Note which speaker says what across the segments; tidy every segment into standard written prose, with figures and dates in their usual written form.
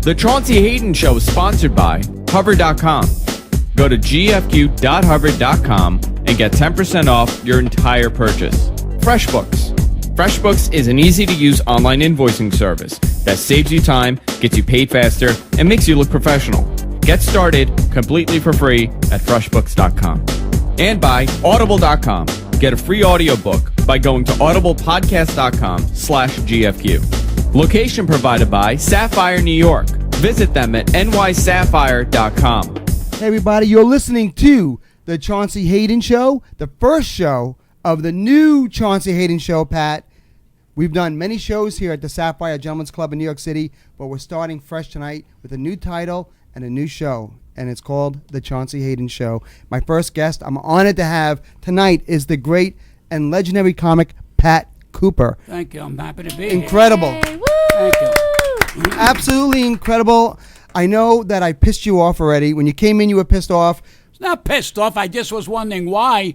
Speaker 1: The Chaunce Hayden Show is sponsored by Hover.com. Go to gfq.hover.com and get 10% off your entire purchase. FreshBooks. FreshBooks is an easy-to-use online invoicing service that saves you time, gets you paid faster, and makes you look professional. Get started completely for free at freshbooks.com. And by Audible.com. Get a free audiobook by going to audiblepodcast.com/GFQ. Location provided by Sapphire, New York. Visit them at nysapphire.com.
Speaker 2: Hey everybody, you're listening to the Chaunce Hayden Show, the first show of the new Chaunce Hayden Show, Pat. We've done many shows here at the Sapphire Gentlemen's Club in New York City, but we're starting fresh tonight with a new title and a new show, and it's called the Chaunce Hayden Show. My first guest I'm honored to have tonight is the great and legendary comic Pat Cooper.
Speaker 3: Thank you. I'm happy to be
Speaker 2: Incredible.
Speaker 3: here. Thank you.
Speaker 2: Absolutely incredible. I know that I pissed you off already. When you came in, you were pissed off.
Speaker 3: It's not pissed off. I just was wondering why,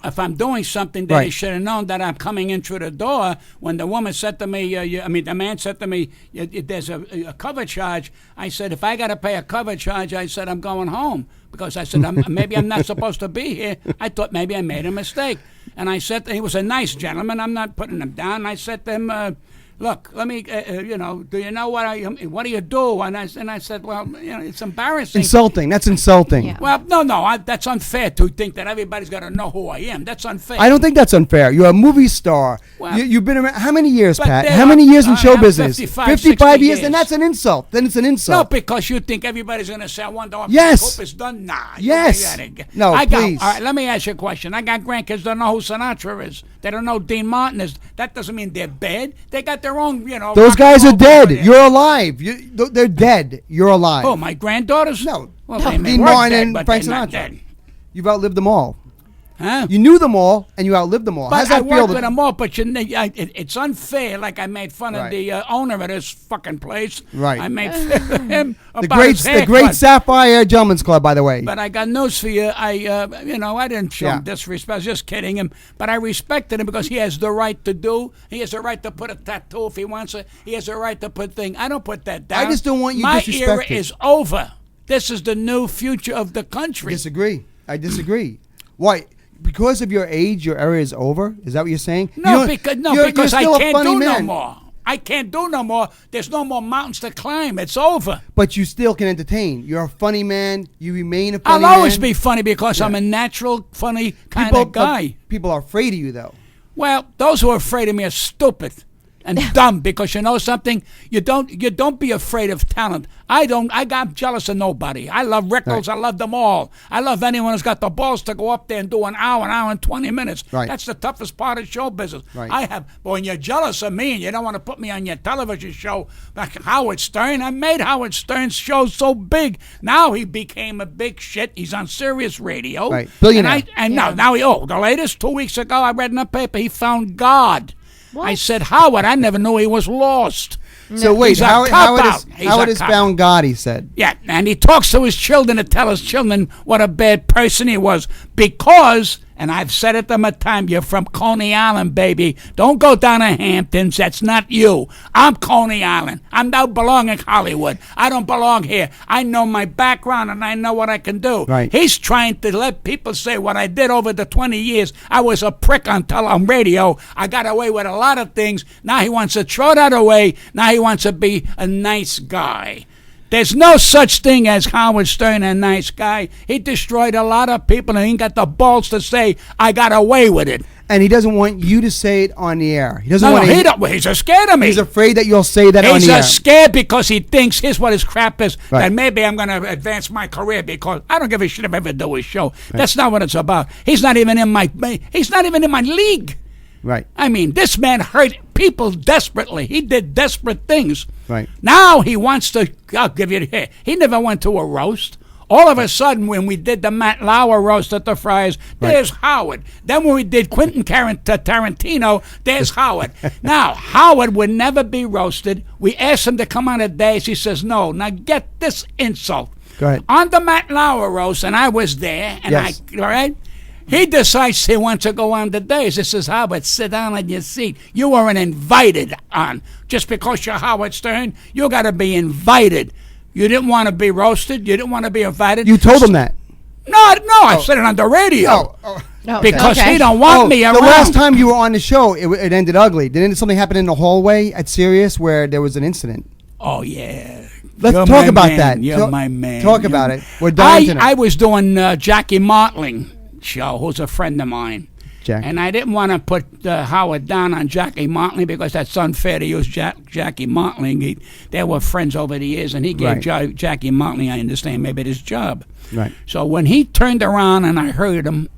Speaker 3: if I'm doing something that
Speaker 2: Right.
Speaker 3: he should have known that I'm coming in through the door. When the woman said to me, the man said to me, there's a cover charge. I said, if I got to pay a cover charge, I said, I'm going home. Because I said, maybe I'm not supposed to be here. I thought maybe I made a mistake. And I said, he was a nice gentleman. I'm not putting him down. I said to him, look, let me, do you know what do you do? And I said, well, it's embarrassing.
Speaker 2: Insulting. That's insulting.
Speaker 4: Yeah.
Speaker 3: Well, no, that's unfair to think that everybody's got to know who I am. That's unfair.
Speaker 2: I don't think that's unfair. You're a movie star.
Speaker 3: Well,
Speaker 2: You've been around, how many years,
Speaker 3: but
Speaker 2: Pat?
Speaker 3: there
Speaker 2: How
Speaker 3: are-
Speaker 2: many years in
Speaker 3: I'm
Speaker 2: show business?
Speaker 3: 55
Speaker 2: years,
Speaker 3: years.
Speaker 2: and that's an insult. Then it's an
Speaker 3: No,
Speaker 2: insult.
Speaker 3: because you think everybody's going to say, I wonder if
Speaker 2: Yes.
Speaker 3: Cooper's done. Nah.
Speaker 2: Yes. No, please.
Speaker 3: All right, let me ask you a question. I got grandkids that don't know who Sinatra is. They don't know who Dean Martin is. That doesn't mean they're bad. They got their own,
Speaker 2: Those
Speaker 3: rock
Speaker 2: guys
Speaker 3: and
Speaker 2: are
Speaker 3: roll
Speaker 2: dead.
Speaker 3: over there.
Speaker 2: You're alive. They're dead. You're alive.
Speaker 3: Oh, my granddaughters?
Speaker 2: No.
Speaker 3: Well,
Speaker 2: No,
Speaker 3: they may
Speaker 2: Dean
Speaker 3: work
Speaker 2: Martin
Speaker 3: dead,
Speaker 2: and
Speaker 3: but
Speaker 2: Frank
Speaker 3: they're not
Speaker 2: Sinatra.
Speaker 3: dead.
Speaker 2: You've outlived them all.
Speaker 3: Huh?
Speaker 2: You knew them all, and you outlived them all. How's
Speaker 3: But I
Speaker 2: that feel?
Speaker 3: worked with them all, but it's unfair. Like I made fun
Speaker 2: Right.
Speaker 3: of the owner of this fucking place.
Speaker 2: Right.
Speaker 3: I made fun of him
Speaker 2: The
Speaker 3: about
Speaker 2: great,
Speaker 3: his
Speaker 2: the
Speaker 3: haircut.
Speaker 2: great Sapphire Gentlemen's Club, by the way.
Speaker 3: But I got news for you. I didn't show
Speaker 2: Yeah.
Speaker 3: him disrespect. I was just kidding him. But I respected him because he has the right to do. He has the right to put a tattoo if he wants it. He has the right to put things. I don't put that down.
Speaker 2: I just don't want you
Speaker 3: My
Speaker 2: disrespected.
Speaker 3: era is over. This is the new future of the country.
Speaker 2: I disagree. Why? Because of your age, your era is over? Is that what you're saying?
Speaker 3: No, because
Speaker 2: you're
Speaker 3: I
Speaker 2: still a
Speaker 3: can't
Speaker 2: funny
Speaker 3: do no
Speaker 2: man.
Speaker 3: more. I can't do no more. There's no more mountains to climb. It's over.
Speaker 2: But you still can entertain. You're a funny man. You remain a funny
Speaker 3: I'll
Speaker 2: man.
Speaker 3: always be funny because I'm a natural, funny kind of guy.
Speaker 2: People are afraid of you, though.
Speaker 3: Well, those who are afraid of me are stupid and dumb because you know something? You don't be afraid of talent. I'm jealous of nobody. I love Rickles.
Speaker 2: Right.
Speaker 3: I love them all. I love anyone who's got the balls to go up there and do an hour and 20 minutes.
Speaker 2: Right.
Speaker 3: That's the toughest part of show business.
Speaker 2: Right.
Speaker 3: But when you're jealous of me and you don't want to put me on your television show like Howard Stern, I made Howard Stern's show so big. Now he became a big shit. He's on Sirius Radio.
Speaker 2: Right. Billionaire.
Speaker 3: The latest 2 weeks ago, I read in the paper he found God.
Speaker 4: What?
Speaker 3: I said, Howard, I never knew he was lost.
Speaker 2: So wait,
Speaker 3: He's a
Speaker 2: Howard
Speaker 3: cop-out. He's
Speaker 2: Howard
Speaker 3: a
Speaker 2: has
Speaker 3: cop.
Speaker 2: found God, he said.
Speaker 3: Yeah, and he talks to his children to tell his children what a bad person he was because, and I've said it to them a time, you're from Coney Island, baby. Don't go down to Hamptons. That's not you. I'm Coney Island. I don't belong in Hollywood. I don't belong here. I know my background and I know what I can do.
Speaker 2: Right.
Speaker 3: He's trying to let people say what I did over the 20 years. I was a prick on radio. I got away with a lot of things. Now he wants to throw that away. Now he wants to be a nice guy. There's no such thing as Howard Stern, a nice guy. He destroyed a lot of people, and he ain't got the balls to say, I got away with it.
Speaker 2: And he doesn't want you to say it on the air. He doesn't
Speaker 3: No,
Speaker 2: want
Speaker 3: he don't. He's scared of me.
Speaker 2: He's afraid that you'll say that on
Speaker 3: He's
Speaker 2: the air.
Speaker 3: scared because he thinks here's what his crap is.
Speaker 2: Right.
Speaker 3: That maybe I'm going to advance my career because I don't give a shit if I ever do his show. That's not what it's about. He's not even in my league.
Speaker 2: Right.
Speaker 3: I mean, this man hurt people desperately. He did desperate things.
Speaker 2: Right.
Speaker 3: Now he wants to, I'll give you here. He never went to a roast. All of a sudden, when we did the Matt Lauer roast at the Friars, there's Howard. Then when we did Quentin Tarantino, there's Howard. Now, Howard would never be roasted. We asked him to come on a day. He says, no. Now get this insult.
Speaker 2: Go ahead.
Speaker 3: On the Matt Lauer roast, and I was there, and
Speaker 2: Yes.
Speaker 3: all right? He decides he wants to go on the days. He says, Howard, sit down on your seat. You weren't invited on. Just because you're Howard Stern, you got to be invited. You didn't want to be roasted. You didn't want to be invited.
Speaker 2: You told him that.
Speaker 3: No, I said it on the radio. Because he don't want me around.
Speaker 2: The last time you were on the show, it ended ugly. Didn't something happen in the hallway at Sirius where there was an incident?
Speaker 3: Oh, yeah.
Speaker 2: Let's talk about that.
Speaker 3: You're my man.
Speaker 2: Talk about it. We're dying tonight.
Speaker 3: I was doing Jackie Martling show, who's a friend of mine.
Speaker 2: Jack.
Speaker 3: And I didn't want to put Howard down on Jackie Martling because that's unfair to use Jackie Martling. They were friends over the years, and he gave Jackie Martling, I understand, maybe his job.
Speaker 2: Right.
Speaker 3: So when he turned around and I heard him,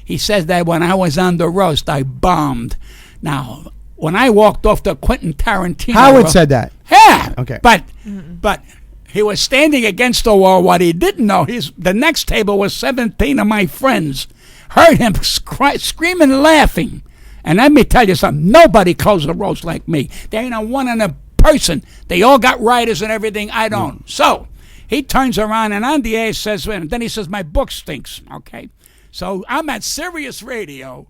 Speaker 3: he says that when I was on the roast, I bombed. Now, when I walked off the Quentin Tarantino...
Speaker 2: Howard said that.
Speaker 3: Yeah.
Speaker 2: Okay.
Speaker 3: But he was standing against the wall. What he didn't know, the next table was 17 of my friends. Heard him screaming and laughing. And let me tell you something. Nobody closed the roast like me. There ain't a one in a person. They all got writers and everything. I don't. So he turns around and on the air says, and then he says, my book stinks. Okay. So I'm at Sirius Radio,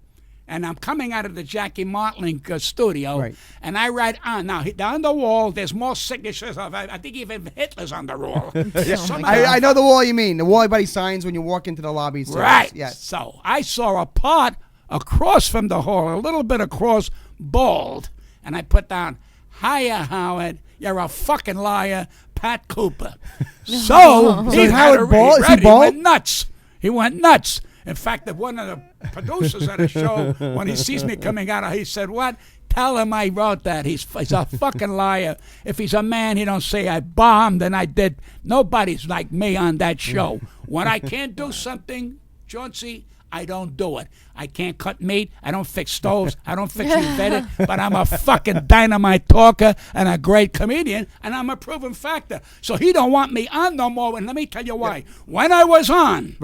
Speaker 3: and I'm coming out of the Jackie Martling studio, and I write on. Now, down the wall, there's more signatures of, I think even Hitler's on the wall.
Speaker 2: I know the wall you mean. The wall everybody signs when you walk into the lobby.
Speaker 3: Right.
Speaker 2: Yes.
Speaker 3: So I saw a part across from the hall, a little bit across, bald, and I put down, hiya, Howard, you're a fucking liar, Pat Cooper. So
Speaker 2: Howard bald? Is he bald?
Speaker 3: He went nuts. In fact, one of the producers at the show, when he sees me coming out, he said, what? Tell him I wrote that. He's a fucking liar. If he's a man, he don't say I bombed and I did. Nobody's like me on that show. When I can't do something, Chauncey, I don't do it. I can't cut meat. I don't fix stoves. I don't fix better. But I'm a fucking dynamite talker and a great comedian, and I'm a proven factor. So he don't want me on no more. And let me tell you why. When I was on,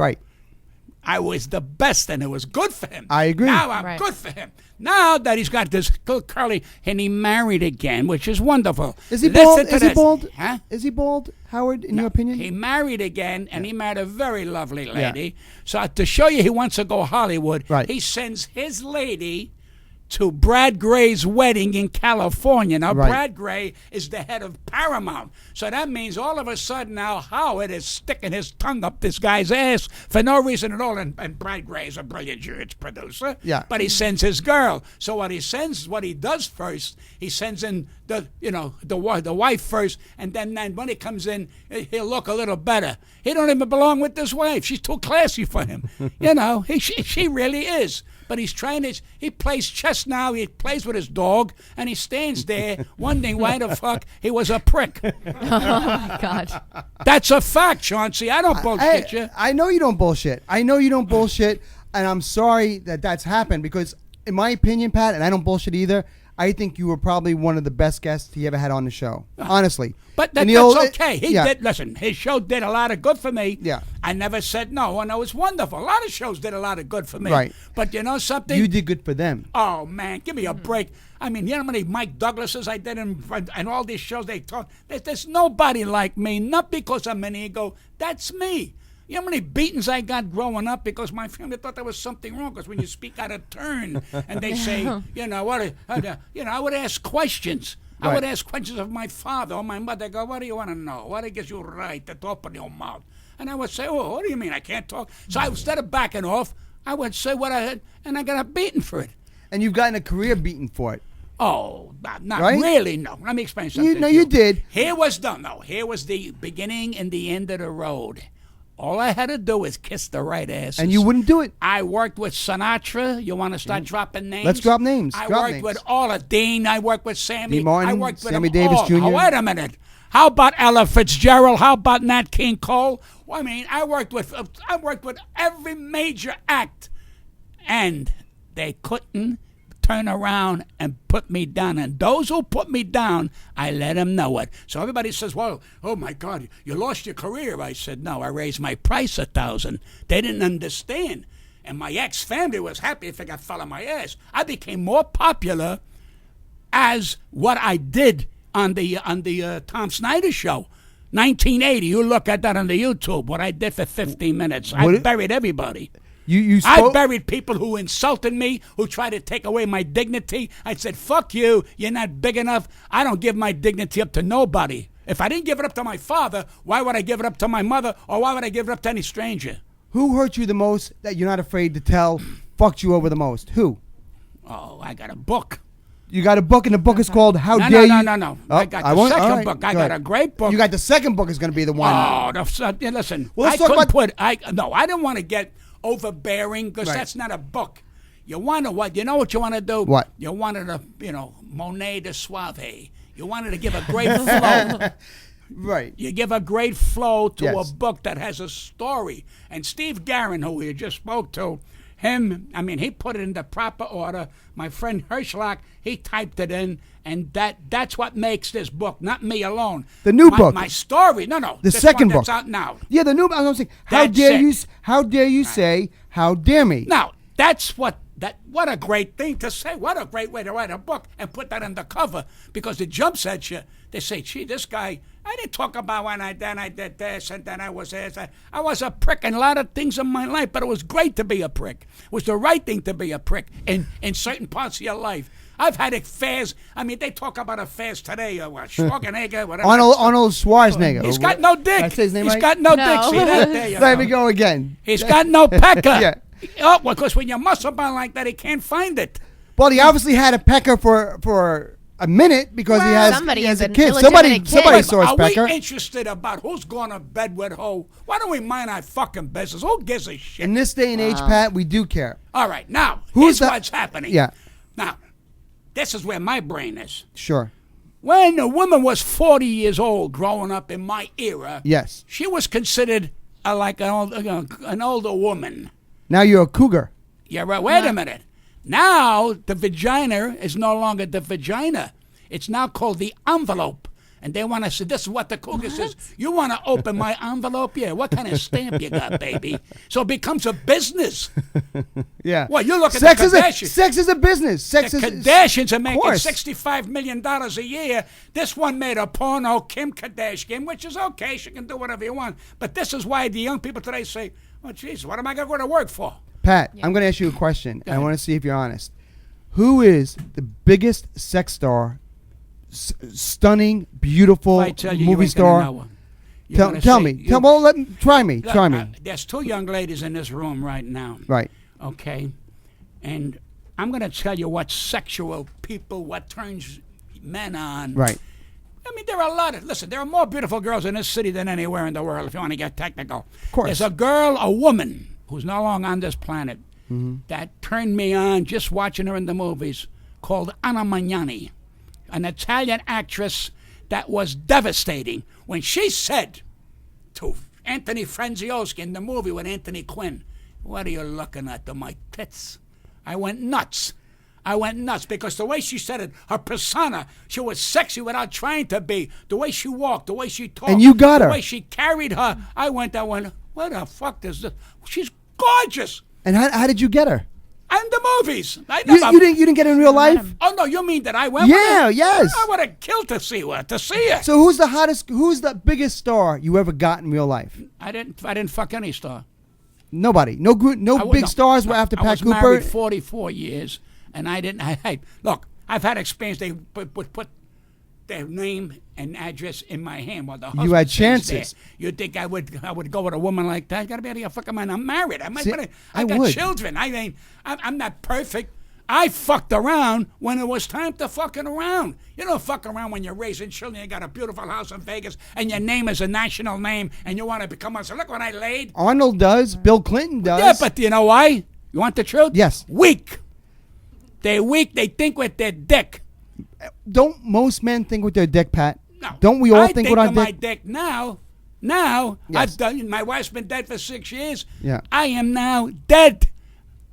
Speaker 3: I was the best, and it was good for him.
Speaker 2: I agree.
Speaker 3: Now I'm good for him. Now that he's got this curly, and he married again, which is wonderful.
Speaker 2: Is he bald? Is he bald?
Speaker 3: Huh?
Speaker 2: Is he bald, Howard, in your opinion?
Speaker 3: He married again, and he married a very lovely lady. Yeah. So to show you he wants to go Hollywood, he sends his lady to Brad Gray's wedding in California. Now, Brad Gray is the head of Paramount. So that means all of a sudden now Howard is sticking his tongue up this guy's ass for no reason at all. And Brad Gray is a brilliant producer. Yeah. But he sends his girl. So what he does first, he sends in the wife first, and then when he comes in, he'll look a little better. He don't even belong with this wife. She's too classy for him. She really is. But he's trying to, he plays chess now, he plays with his dog, and he stands there wondering why the fuck he was a prick.
Speaker 4: Oh, my God.
Speaker 3: That's a fact, Chauncey. I don't bullshit you.
Speaker 2: I know you don't bullshit. And I'm sorry that that's happened because, in my opinion, Pat, and I don't bullshit either, I think you were probably one of the best guests he ever had on the show. Honestly.
Speaker 3: But that's okay. Listen, his show did a lot of good for me. Yeah. I never said no, and it was wonderful. A lot of shows did a lot of good for me. Right. But you know something?
Speaker 2: You did good for them.
Speaker 3: Oh, man, give me a break. I mean, you know how many Mike Douglases I did and all these shows they talk? There's nobody like me, not because I'm an ego. That's me. You know how many beatings I got growing up because my family thought there was something wrong? Because when you speak out of turn and they say, I would ask questions. I would ask questions of my father or my mother. They go, what do you want to know? What gives you right to open your mouth? And I would say, oh, what do you mean I can't talk? So instead of backing off, I would say what I had, and I got a beating for it.
Speaker 2: And you've gotten a career beating for it.
Speaker 3: Oh, not really, no. Let me explain something.
Speaker 2: You did.
Speaker 3: Here was the beginning and the end of the road. All I had to do was kiss the right asses.
Speaker 2: And you wouldn't do it.
Speaker 3: I worked with Sinatra. You want to start dropping names?
Speaker 2: Let's drop names.
Speaker 3: I worked with all of Dean. I worked with Sammy.
Speaker 2: Dean Martin,
Speaker 3: I worked with
Speaker 2: Sammy Davis
Speaker 3: all.
Speaker 2: Jr.
Speaker 3: Oh, wait a minute. How about Ella Fitzgerald? How about Nat King Cole? Well, I mean, I worked with every major act, and they couldn't turn around and put me down. And those who put me down, I let them know it. So everybody says, well, oh, my God, you lost your career. I said, no, I raised my price 1,000. They didn't understand. And my ex-family was happy if I fell on my ass. I became more popular as what I did on the Tom Snyder show. 1980, you look at that on the YouTube, what I did for 15 minutes. I buried everybody. I buried people who insulted me, who tried to take away my dignity. I said, fuck you, you're not big enough. I don't give my dignity up to nobody. If I didn't give it up to my father, why would I give it up to my mother, or why would I give it up to any stranger?
Speaker 2: Who hurt you the most that you're not afraid to tell? Fucked you over the most? Who?
Speaker 3: Oh, I got a book.
Speaker 2: You got a book, and the book is called "How
Speaker 3: No,
Speaker 2: Dare
Speaker 3: no,
Speaker 2: You."
Speaker 3: no, no, no.
Speaker 2: Oh,
Speaker 3: I got the
Speaker 2: all
Speaker 3: second
Speaker 2: right,
Speaker 3: book. I
Speaker 2: go
Speaker 3: got
Speaker 2: ahead.
Speaker 3: a great book.
Speaker 2: You got the second book is going to be the one.
Speaker 3: Listen.
Speaker 2: Well, let's
Speaker 3: I
Speaker 2: talk
Speaker 3: couldn't
Speaker 2: about-
Speaker 3: put. I didn't want to get overbearing because
Speaker 2: Right.
Speaker 3: that's not a book. You want to what? You know what you want to do?
Speaker 2: What?
Speaker 3: You wanted to, Monet de Suave. You wanted to give a great flow.
Speaker 2: Right.
Speaker 3: You give a great flow to
Speaker 2: Yes.
Speaker 3: a book that has a story. And Steve Guerin, who we just spoke to, he put it in the proper order. My friend Hirschlock, he typed it in, and that's what makes this book, not me alone.
Speaker 2: The new book.
Speaker 3: My story. No.
Speaker 2: The
Speaker 3: this
Speaker 2: second
Speaker 3: one that's
Speaker 2: book.
Speaker 3: out now.
Speaker 2: Yeah, the new. I'm saying,
Speaker 3: That's it.
Speaker 2: How dare you say, "How dare me"?
Speaker 3: Now, that's what a great thing to say. What a great way to write a book and put that on the cover, because it jumps at you. They say, gee, this guy, I didn't talk about when I did this, and then I was this. I was a prick in a lot of things in my life, but it was great to be a prick. It was the right thing to be a prick in certain parts of your life. I've had affairs. I mean, they talk about affairs today. Schwarzenegger, whatever.
Speaker 2: Arnold Schwarzenegger.
Speaker 3: He's got no dick.
Speaker 2: Did I say his name
Speaker 3: He's
Speaker 2: right?
Speaker 3: got no
Speaker 4: No.
Speaker 3: dick. See that? There you
Speaker 2: Let
Speaker 3: go.
Speaker 2: me go again.
Speaker 3: He's got no pecker.
Speaker 2: Yeah.
Speaker 3: Oh, because when you muscle bound like that, he can't find it.
Speaker 2: Well, he obviously had a pecker for a minute because he has
Speaker 4: Somebody
Speaker 2: he has
Speaker 4: has
Speaker 2: a
Speaker 4: an
Speaker 2: kid.
Speaker 4: illegitimate
Speaker 2: Somebody
Speaker 4: kid.
Speaker 2: saw his
Speaker 3: Are
Speaker 2: pecker.
Speaker 3: we interested about who's going to bed with who? Why don't we mind our fucking business? Who gives a shit?
Speaker 2: In this day and age, Pat, we do care.
Speaker 3: All right, now,
Speaker 2: Who's
Speaker 3: here's
Speaker 2: the-
Speaker 3: what's happening.
Speaker 2: Yeah.
Speaker 3: Now, this is where my brain is.
Speaker 2: Sure.
Speaker 3: When a woman was 40 years old growing up in my era,
Speaker 2: Yes.
Speaker 3: she was considered like an older woman.
Speaker 2: Now you're a cougar.
Speaker 3: Yeah, right. Wait a minute. Now the vagina is no longer the vagina. It's now called the envelope. And they want to say, this is what the cougar says. You want to open my envelope? Yeah. What kind of stamp you got, baby? So it becomes a business.
Speaker 2: Yeah.
Speaker 3: Well, you look at
Speaker 2: sex
Speaker 3: the
Speaker 2: is a
Speaker 3: Kardashians.
Speaker 2: sex is a business. Sex
Speaker 3: The
Speaker 2: is
Speaker 3: Kardashians are making
Speaker 2: course.
Speaker 3: $65 million a year. This one made a porno, Kim Kardashian, which is okay. She can do whatever you want. But this is why the young people today say, oh, Jesus, what am I going to go to work for?
Speaker 2: Pat, I'm going to ask you a question. And I want to see if you're honest. Who is the biggest sex star? Stunning, beautiful
Speaker 3: If I tell you,
Speaker 2: movie
Speaker 3: you ain't
Speaker 2: star.
Speaker 3: gonna know one. You're gonna
Speaker 2: Tell
Speaker 3: say-
Speaker 2: me.
Speaker 3: you-
Speaker 2: Let me try me.
Speaker 3: Look,
Speaker 2: Try me.
Speaker 3: There's two young ladies in this room right now.
Speaker 2: Right.
Speaker 3: Okay? And I'm going to tell you what sexual people, what turns men on.
Speaker 2: Right.
Speaker 3: I mean, there are a lot of, listen, there are more beautiful girls in this city than anywhere in the world, if you want to get technical.
Speaker 2: Of course.
Speaker 3: There's a woman, who's no longer on this planet, that turned me on just watching her in the movies, called Anna Magnani, an Italian actress that was devastating. When she said to Anthony Franzioski in the movie with Anthony Quinn, what are you looking at, my tits? I went nuts. Because the way she said it, her persona, she was sexy without trying to be. The way she walked, the way she talked.
Speaker 2: And you got her.
Speaker 3: The way she carried her. I went, what the fuck is this? She's gorgeous.
Speaker 2: And how did you get her?
Speaker 3: And the movies.
Speaker 2: You didn't get her in real life?
Speaker 3: Oh, no, you mean that I went with
Speaker 2: Yeah,
Speaker 3: her?
Speaker 2: yes.
Speaker 3: I would have killed to see her.
Speaker 2: So who's the biggest star you ever got in real life?
Speaker 3: I didn't fuck any star.
Speaker 2: Nobody. No big stars were after
Speaker 3: I
Speaker 2: Pat
Speaker 3: was
Speaker 2: Cooper.
Speaker 3: married 44 years, and I didn't. Look, I've had experience. They would put their name and address in my hand while the husband
Speaker 2: You had
Speaker 3: sits
Speaker 2: chances.
Speaker 3: there. You think I would go with a woman like that? Gotta be out of your fucking mind. I'm married.
Speaker 2: See,
Speaker 3: I got
Speaker 2: would.
Speaker 3: children. I mean, I'm not perfect. I fucked around when it was time to fucking around. You don't fuck around when you're raising children. You got a beautiful house in Vegas, and your name is a national name, and you want to become a. So look what I laid.
Speaker 2: Arnold does. Bill Clinton does.
Speaker 3: Yeah, but you know why? You want the truth?
Speaker 2: Yes.
Speaker 3: Weak. They're weak. They think with their dick.
Speaker 2: Don't most men think with their dick, Pat?
Speaker 3: No.
Speaker 2: Don't we all
Speaker 3: I
Speaker 2: think with our
Speaker 3: of my
Speaker 2: dick?
Speaker 3: dick now. Now,
Speaker 2: Yes.
Speaker 3: I've done. My wife's been dead for 6 years.
Speaker 2: Yeah.
Speaker 3: I am now dead.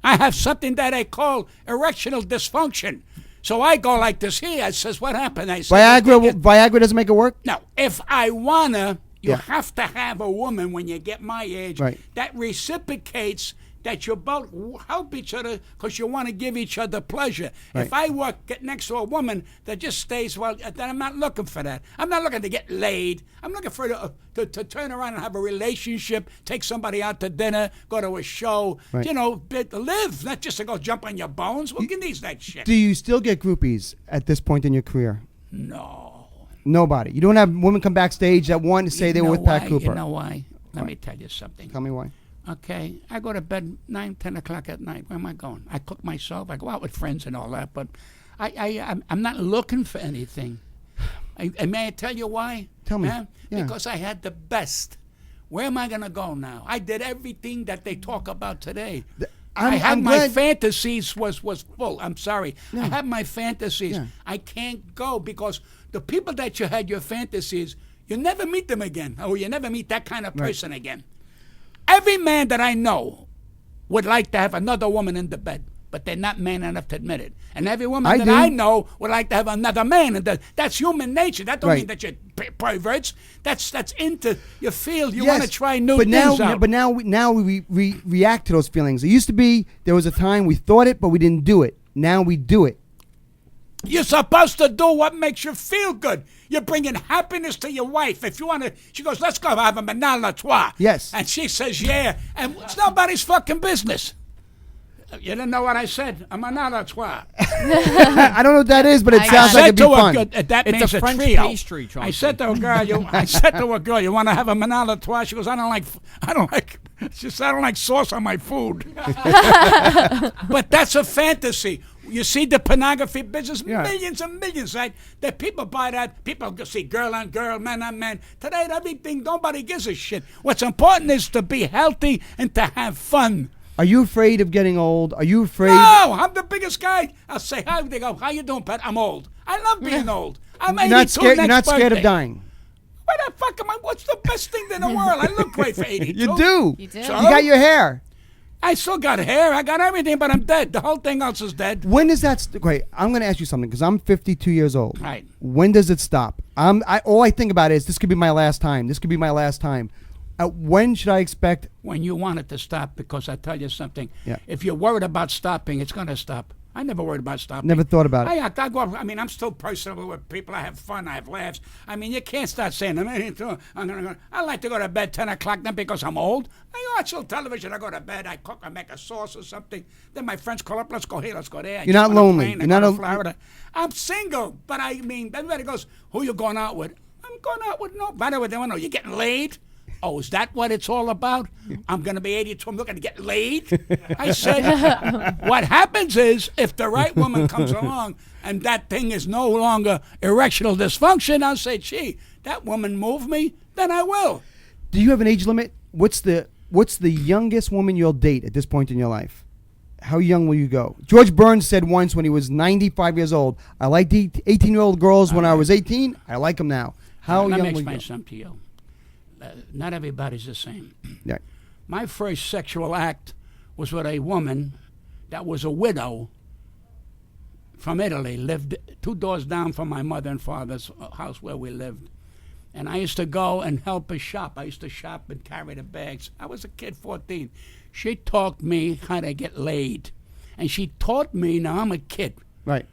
Speaker 3: I have something that I call erectional dysfunction. So I go like this here. It says, what happened? I say,
Speaker 2: Viagra doesn't make it work?
Speaker 3: no, if I wanna, you
Speaker 2: Yeah.
Speaker 3: have to have a woman when you get my age
Speaker 2: Right.
Speaker 3: that reciprocates that you both help each other because you want to give each other pleasure.
Speaker 2: Right.
Speaker 3: If I get next to a woman that just stays, well, then I'm not looking for that. I'm not looking to get laid. I'm looking for to turn around and have a relationship, take somebody out to dinner, go to a show,
Speaker 2: Right.
Speaker 3: live, not just to go jump on your bones. Who needs that shit?
Speaker 2: Do you still get groupies at this point in your career?
Speaker 3: No.
Speaker 2: Nobody. You don't have women come backstage that want to say they were with Pat Cooper.
Speaker 3: You know why? Let me tell you something.
Speaker 2: Tell me why.
Speaker 3: Okay, I go to bed 9, 10 o'clock at night. Where am I going? I cook myself. I go out with friends and all that, but I'm not looking for anything. And may I tell you why?
Speaker 2: Tell me.
Speaker 3: Huh?
Speaker 2: Yeah.
Speaker 3: Because I had the best. Where am I going to go now? I did everything that they talk about today.
Speaker 2: I'm
Speaker 3: my
Speaker 2: glad-
Speaker 3: fantasies was full. I'm sorry.
Speaker 2: Yeah.
Speaker 3: I had my fantasies.
Speaker 2: Yeah.
Speaker 3: I can't go because the people that you had your fantasies, you never meet them again. Or you never meet that kind of person again. Every man that I know would like to have another woman in the bed, but they're not man enough to admit it. And every woman that I know would like to have another man in the. That's human nature. That don't mean that you're perverts. That's into your field. You want to try new things out.
Speaker 2: But now we react to those feelings. It used to be there was a time we thought it, but we didn't do it. Now we do it.
Speaker 3: You're supposed to do what makes you feel good. You're bringing happiness to your wife. If you want to, she goes, let's go have a menage a trois.
Speaker 2: Yes.
Speaker 3: And she says, yeah. And it's nobody's fucking business. You didn't know what I said? A menage a trois.
Speaker 2: I don't know what that is, but it sounds like it'd be fun.
Speaker 3: That
Speaker 1: It's
Speaker 3: means
Speaker 1: a French
Speaker 3: trio.
Speaker 1: pastry, Chauncey.
Speaker 3: I said to a girl, you want to have a menage a trois? She goes, I don't like. She said, I don't like sauce on my food. But that's a fantasy. You see the pornography business, millions and millions, right? That people buy that. People go see girl on girl, man on man. Today, everything, nobody gives a shit. What's important is to be healthy and to have fun.
Speaker 2: Are you afraid of getting old? Are you afraid?
Speaker 3: No, I'm the biggest guy. I'll say, hi. They go, how you doing, Pat? I'm old. I love being old. I'm 82 next
Speaker 2: You're not scared
Speaker 3: birthday.
Speaker 2: of dying.
Speaker 3: Why the fuck am I? What's the best thing in the world? I look great for 82.
Speaker 2: You do.
Speaker 4: You do.
Speaker 3: So?
Speaker 2: You got your hair.
Speaker 3: I still got hair. I got everything, but I'm dead. The whole thing else is dead.
Speaker 2: When does that? Great. I'm going to ask you something because I'm 52 years old.
Speaker 3: Right.
Speaker 2: When does it stop? All I think about is this could be my last time. This could be my last time. When should I expect?
Speaker 3: When you want it to stop, because I tell you something.
Speaker 2: Yeah.
Speaker 3: If you're worried about stopping, it's going to stop. I never worried about stopping.
Speaker 2: Never thought about it.
Speaker 3: I go. I mean, I'm still personable with people. I have fun. I have laughs. I mean, you can't start saying, I like to go to bed 10 o'clock, not because I'm old. I watch little television. I go to bed. I cook. I make a sauce or something. Then my friends call up. Let's go here. Let's go there.
Speaker 2: You're not lonely. You're not
Speaker 3: Florida. I'm single, but I mean, everybody goes, who you going out with? I'm going out with nobody. They want to know, you getting laid? Oh, is that what it's all about? I'm going to be 82. I'm looking to get laid. I said, what happens is if the right woman comes along and that thing is no longer erectional dysfunction, I'll say, gee, that woman moved me, then I will.
Speaker 2: Do you have an age limit? What's the youngest woman you'll date at this point in your life? How young will you go? George Burns said once when he was 95 years old, I liked 18-year-old girls when I was 18. I like them now. How
Speaker 3: Let
Speaker 2: young
Speaker 3: me
Speaker 2: will you
Speaker 3: explain
Speaker 2: go?
Speaker 3: something to you. Not everybody's the same.
Speaker 2: Yeah.
Speaker 3: My first sexual act was with a woman that was a widow from Italy, lived 2 doors down from my mother and father's house where we lived. And I used to go and help her shop. I used to shop and carry the bags. I was a kid, 14. She taught me how to get laid. And she taught me, now I'm a kid,
Speaker 2: Right.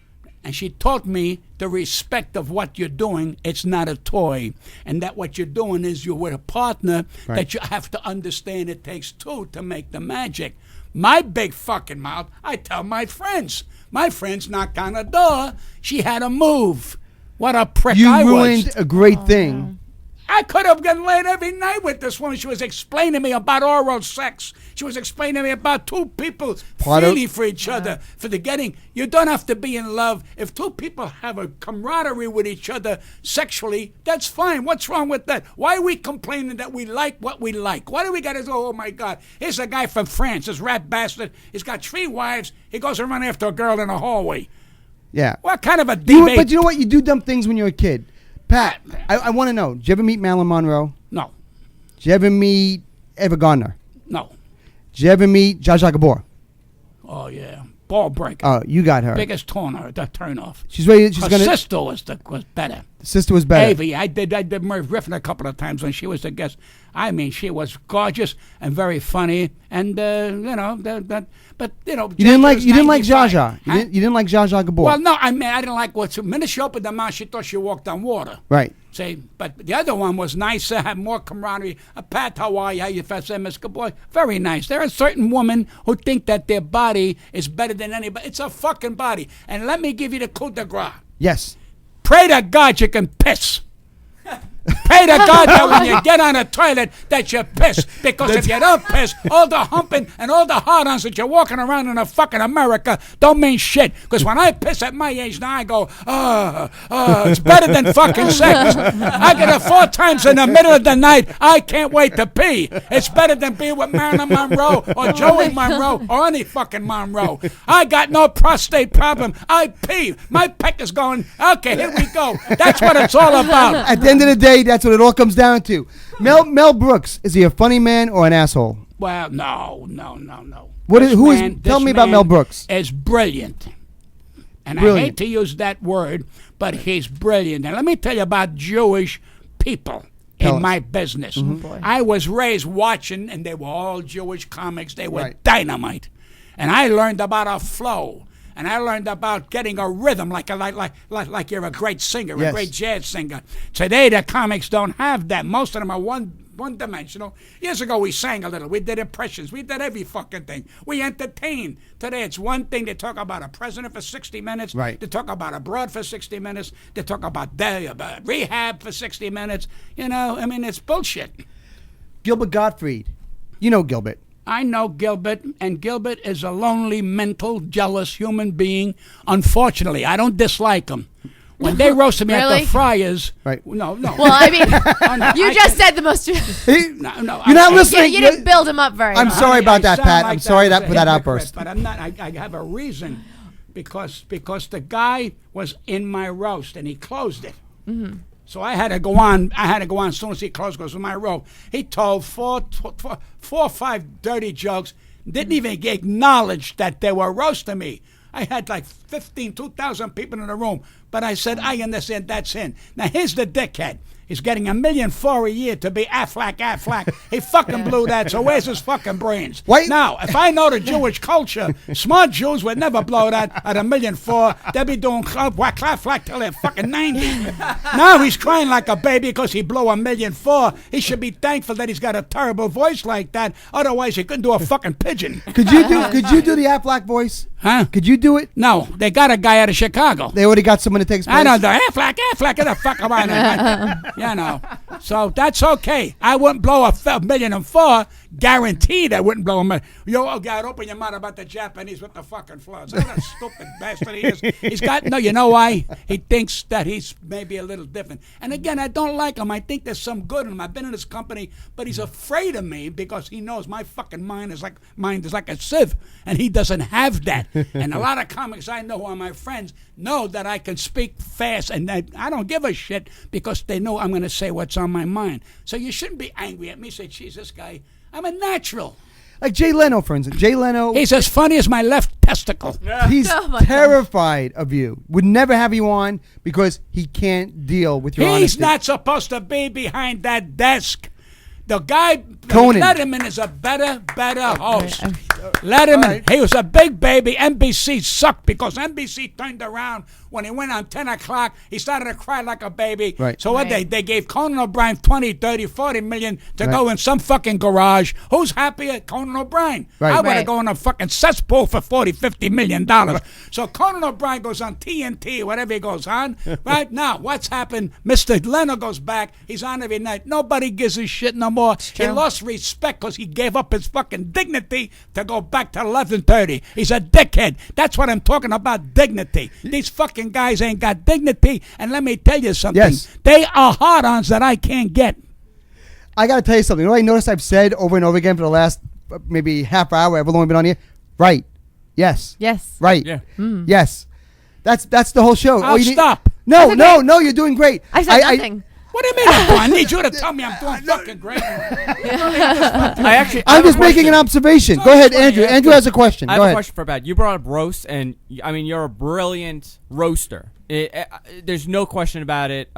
Speaker 3: and she taught me the respect of what you're doing. It's not a toy. And that what you're doing is you're with a partner that you have to understand it takes two to make the magic. My big fucking mouth, I tell my friends. My friends knocked on the door. She had to move. What a prick I was.
Speaker 2: You ruined a great thing.
Speaker 3: I could have gotten laid every night with this woman. She was explaining to me about oral sex. She was explaining to me about two people feeling for each other, for the getting. You don't have to be in love. If two people have a camaraderie with each other sexually, that's fine. What's wrong with that? Why are we complaining that we like what we like? Why do we got to go, oh, my God, here's a guy from France, this rat bastard. He's got 3 wives. He goes around after a girl in a hallway.
Speaker 2: Yeah.
Speaker 3: What kind of a debate?
Speaker 2: But you know what? You do dumb things when you're a kid. Pat, I want to know, did you ever meet Marilyn Monroe?
Speaker 3: No.
Speaker 2: Did you ever meet Eva Gardner?
Speaker 3: No.
Speaker 2: Did you ever meet Zsa Zsa Gabor?
Speaker 3: Oh, yeah. Ball breaker.
Speaker 2: Oh, you got her.
Speaker 3: Biggest turn off.
Speaker 2: She's ready. She's
Speaker 3: Her
Speaker 2: gonna.
Speaker 3: sister was better.
Speaker 2: The sister was better.
Speaker 3: Avie, I did Merv Griffin a couple of times when she was the guest. I mean, she was gorgeous and very funny, and but
Speaker 2: You didn't like Zsa Zsa.
Speaker 3: Huh?
Speaker 2: You didn't like Zsa Zsa Gabor.
Speaker 3: Well, no, I mean, I didn't like what. The minute she opened her mouth, she thought she walked on water.
Speaker 2: Right.
Speaker 3: See, but the other one was nicer, had more camaraderie. Pat, how are you? How you feel, Miss Boy? Very nice. There are certain women who think that their body is better than anybody. It's a fucking body. And let me give you the coup de grace.
Speaker 2: Yes.
Speaker 3: Pray to God you can piss. Pray to God that when you get on a toilet that you piss. Because if you don't piss, all the humping and all the hard-ons that you're walking around in a fucking America don't mean shit. Because when I piss at my age now, I go, it's better than fucking sex. I get it 4 times in the middle of the night. I can't wait to pee. It's better than being with Marilyn Monroe or Joey Monroe or any fucking Monroe. I got no prostate problem. I pee. My peck is going, okay, here we go. That's what it's all about.
Speaker 2: At the end of the day, that's what it all comes down to. Mel Brooks, is he a funny man or an asshole?
Speaker 3: Well, no.
Speaker 2: Tell me about Mel Brooks.
Speaker 3: Is brilliant. And
Speaker 2: Brilliant.
Speaker 3: I hate to use that word, but he's brilliant. And let me tell you about Jewish people in my business. I was raised watching, and they were all Jewish comics. They were dynamite. And I learned about a flow. And I learned about getting a rhythm like you're a great singer, a great jazz singer. Today, the comics don't have that. Most of them are one-dimensional. Years ago, we sang a little. We did impressions. We did every fucking thing. We entertained. Today, it's one thing. They talk about a president for 60 minutes. Right. They talk about a broad for 60 minutes. They talk about rehab for 60 minutes. You know, I mean, it's bullshit.
Speaker 2: Gilbert Gottfried. You know Gilbert.
Speaker 3: I know Gilbert, and Gilbert is a lonely, mental, jealous human being. Unfortunately, I don't dislike him. When they roasted me at the Friars, no.
Speaker 4: Well, I mean, you just said the most.
Speaker 3: No,
Speaker 2: you're not listening.
Speaker 4: You didn't build him up very much.
Speaker 2: I'm sorry about that, Pat. I'm sorry for that outburst.
Speaker 3: But I'm not. I have a reason, because the guy was in my roast and he closed it. Mm-hmm. So I had to go on. As soon as he closed, goes to my row. He told four or five dirty jokes. Didn't even acknowledge that they were roasting me. I had like 2,000 people in the room. But I said, I understand, that's him. Now here's the dickhead. He's getting $1.4 million a year to be Aflac. He fucking blew that, so where's his fucking brains?
Speaker 2: Wait.
Speaker 3: Now, if I know the Jewish culture, smart Jews would never blow that at $1.4 million. They'd be doing clap till they're fucking 90. Now he's crying like a baby because he blew $1.4 million. He should be thankful that he's got a terrible voice like that. Otherwise, he couldn't do a fucking pigeon.
Speaker 2: Could you do the Aflac voice?
Speaker 3: Huh?
Speaker 2: Could you do it?
Speaker 3: No, they got a guy out of Chicago.
Speaker 2: They already got someone that takes place?
Speaker 3: I don't know. Aflac, get the fuck around. You know. So that's okay. I wouldn't blow $1.4 million. Guaranteed I wouldn't blow $1 million. Yo, God, open your mouth about the Japanese with the fucking floods. What a stupid bastard he is. He's got, no, you know why? He thinks that he's maybe a little different. And again, I don't like him. I think there's some good in him. I've been in his company, but he's afraid of me because he knows my fucking mind is like a sieve, and he doesn't have that. And a lot of comics I know who are my friends know that I can speak fast, and I don't give a shit because they know I'm going to say what's on my mind. So you shouldn't be angry at me. Say, geez, this guy, I'm a natural.
Speaker 2: Like Jay Leno, for instance. Jay Leno.
Speaker 3: He's as funny as my left testicle.
Speaker 2: He's terrified of you. Would never have you on because he can't deal with your honesty.
Speaker 3: He's not supposed to be behind that desk. The guy,
Speaker 2: Conan.
Speaker 3: Letterman is a better host. Letterman, he was a big baby. NBC sucked because NBC turned around when he went on 10 o'clock. He started to cry like a baby.
Speaker 2: Right.
Speaker 3: So what they gave Conan O'Brien 20, 30, 40 million to go in some fucking garage. Who's happier? Conan O'Brien. I want to go in a fucking cesspool for $40, $50 million. So Conan O'Brien goes on TNT, whatever he goes on. Right now, what's happened? Mr. Leno goes back. He's on every night. Nobody gives a shit no more. He lost respect because he gave up his fucking dignity to go back to 11:30. He's a dickhead. That's what I'm talking about, dignity. These fucking guys ain't got dignity. And let me tell you something.
Speaker 2: Yes.
Speaker 3: They are hard-ons that I can't get.
Speaker 2: I got to tell you something. You know what I noticed I've said over and over again for the last maybe half hour I've only been on here? Right. Yes.
Speaker 4: Yes.
Speaker 2: Right.
Speaker 1: Yeah.
Speaker 2: Yes. That's the whole show.
Speaker 3: I'll stop.
Speaker 2: No, you're doing great.
Speaker 4: I said nothing.
Speaker 3: What do you mean I'm doing? I need you to tell me I'm doing fucking great.
Speaker 2: I'm just making an observation. Go ahead, Andrew. Andrew has a question.
Speaker 1: I
Speaker 2: Go
Speaker 1: have
Speaker 2: ahead.
Speaker 1: a question for Pat. You brought up roast, and I mean, you're a brilliant roaster. There's no question about it.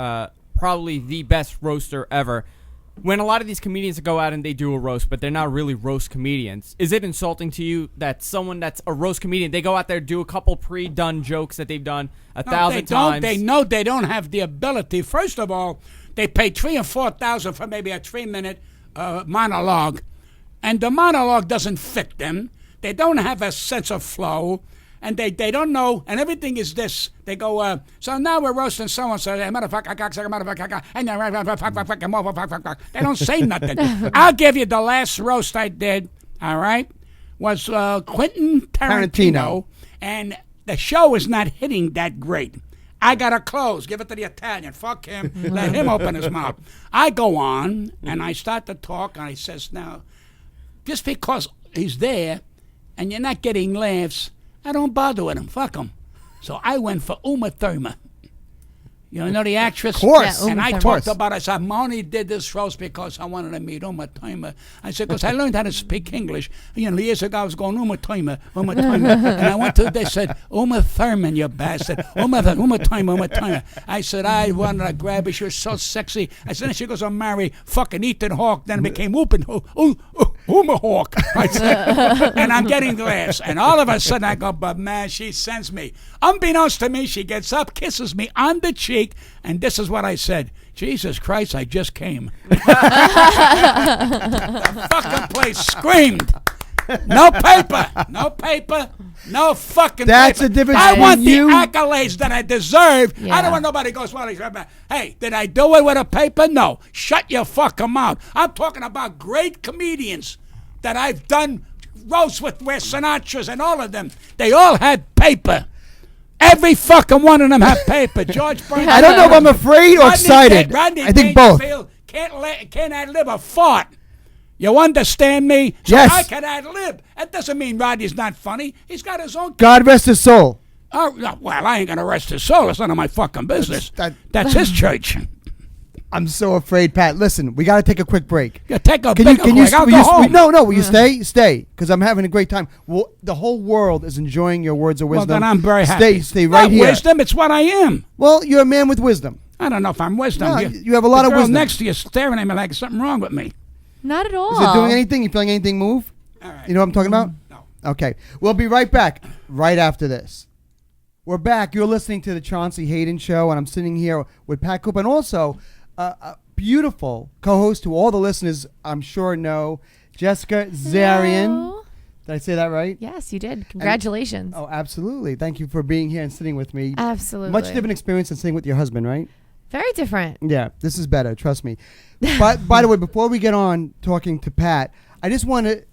Speaker 1: Probably the best roaster ever. When a lot of these comedians go out and they do a roast, but they're not really roast comedians, is it insulting to you that someone that's a roast comedian, they go out there, do a couple pre-done jokes that they've done 1,000 times?
Speaker 3: They know they don't have the ability. First of all, they pay $3,000 or $4,000 for maybe a 3-minute monologue, and the monologue doesn't fit them. They don't have a sense of flow. And they don't know, and everything is this. They go, so now we're roasting so-and-so, motherfucker, cocksucker, motherfucker, and motherfucker. They don't say nothing. I'll give you the last roast I did, all right, was Quentin Tarantino, and the show is not hitting that great. I got to close. Give it to the Italian. Fuck him. Let him open his mouth. I go on, and I start to talk, and I says, now, just because he's there and you're not getting laughs, I don't bother with him. Fuck him. So I went for Uma Thurman. You know the actress?
Speaker 2: Of course.
Speaker 4: Yeah,
Speaker 3: And I
Speaker 4: Uma
Speaker 3: talked about it. I said, I only did this roast because I wanted to meet Uma Thurman. I said, because I learned how to speak English. You know, years ago I was going, Uma Thurman, Uma Thurman. And I went to, they said, Uma Thurman, you bastard. Uma Thurman, Uma Thurman. I said, I wanted to grab her. She was so sexy. I said, then she goes, I'll marry fucking Ethan Hawke. Then it became Uma Hawke. I said, and I'm getting laughs. And all of a sudden I go, but man, she sends me. Unbeknownst to me, she gets up, kisses me on the cheek, and this is what I said. Jesus Christ, I just came. The fucking place screamed. No paper. No paper. No fucking
Speaker 2: That's
Speaker 3: paper.
Speaker 2: the difference
Speaker 3: I want
Speaker 2: between you-
Speaker 3: the accolades that I deserve. I
Speaker 4: Yeah.
Speaker 3: don't want nobody goes, well, hey, did I do it with a paper? No. Shut your fucking mouth. I'm talking about great comedians that I've done roasts with, where Sinatra's and all of them. They all had paper. Every fucking one of them have paper. George Burns.
Speaker 2: I don't know if I'm afraid or excited.
Speaker 3: Rodney
Speaker 2: I think both.
Speaker 3: Dangerfield can't ad-lib a fart. You understand me? So
Speaker 2: Yes.
Speaker 3: I can ad-lib. That doesn't mean Rodney's not funny. He's got his own...
Speaker 2: God rest his soul.
Speaker 3: Oh, no, well, I ain't going to rest his soul. It's none of my fucking business.
Speaker 2: That's
Speaker 3: That's his church.
Speaker 2: I'm so afraid, Pat. Listen, we got to take a quick break.
Speaker 3: Yeah, take a
Speaker 2: Can
Speaker 3: big
Speaker 2: you,
Speaker 3: break. I'll
Speaker 2: will
Speaker 3: go
Speaker 2: you,
Speaker 3: home.
Speaker 2: no, will you stay? Stay, because I'm having a great time. Well, the whole world is enjoying your words of
Speaker 3: Well,
Speaker 2: wisdom.
Speaker 3: then I'm very happy.
Speaker 2: Stay right
Speaker 3: Not
Speaker 2: here.
Speaker 3: wisdom, it's what I am.
Speaker 2: Well, you're a man with wisdom.
Speaker 3: I don't know if I'm wisdom.
Speaker 2: No, you have a lot
Speaker 3: the
Speaker 2: of
Speaker 3: girl
Speaker 2: wisdom.
Speaker 3: next to you staring at me like something wrong with me.
Speaker 4: Not at all.
Speaker 2: Is it doing anything? You feeling anything move?
Speaker 3: All right.
Speaker 2: You know what I'm talking about?
Speaker 3: No.
Speaker 2: Okay. We'll be right back right after this. We're back. You're listening to the Chaunce Hayden Show, and I'm sitting here with Pat Cooper, and also a beautiful co-host who all the listeners, I'm sure, know, Jessica Zarian.
Speaker 4: Hello.
Speaker 2: Did I say that right?
Speaker 4: Yes, you did. Congratulations.
Speaker 2: Oh, absolutely. Thank you for being here and sitting with me.
Speaker 4: Absolutely.
Speaker 2: Much different experience than sitting with your husband, right?
Speaker 4: Very different.
Speaker 2: Yeah, this is better. Trust me. But by the way, before we get on talking to Pat, I just want to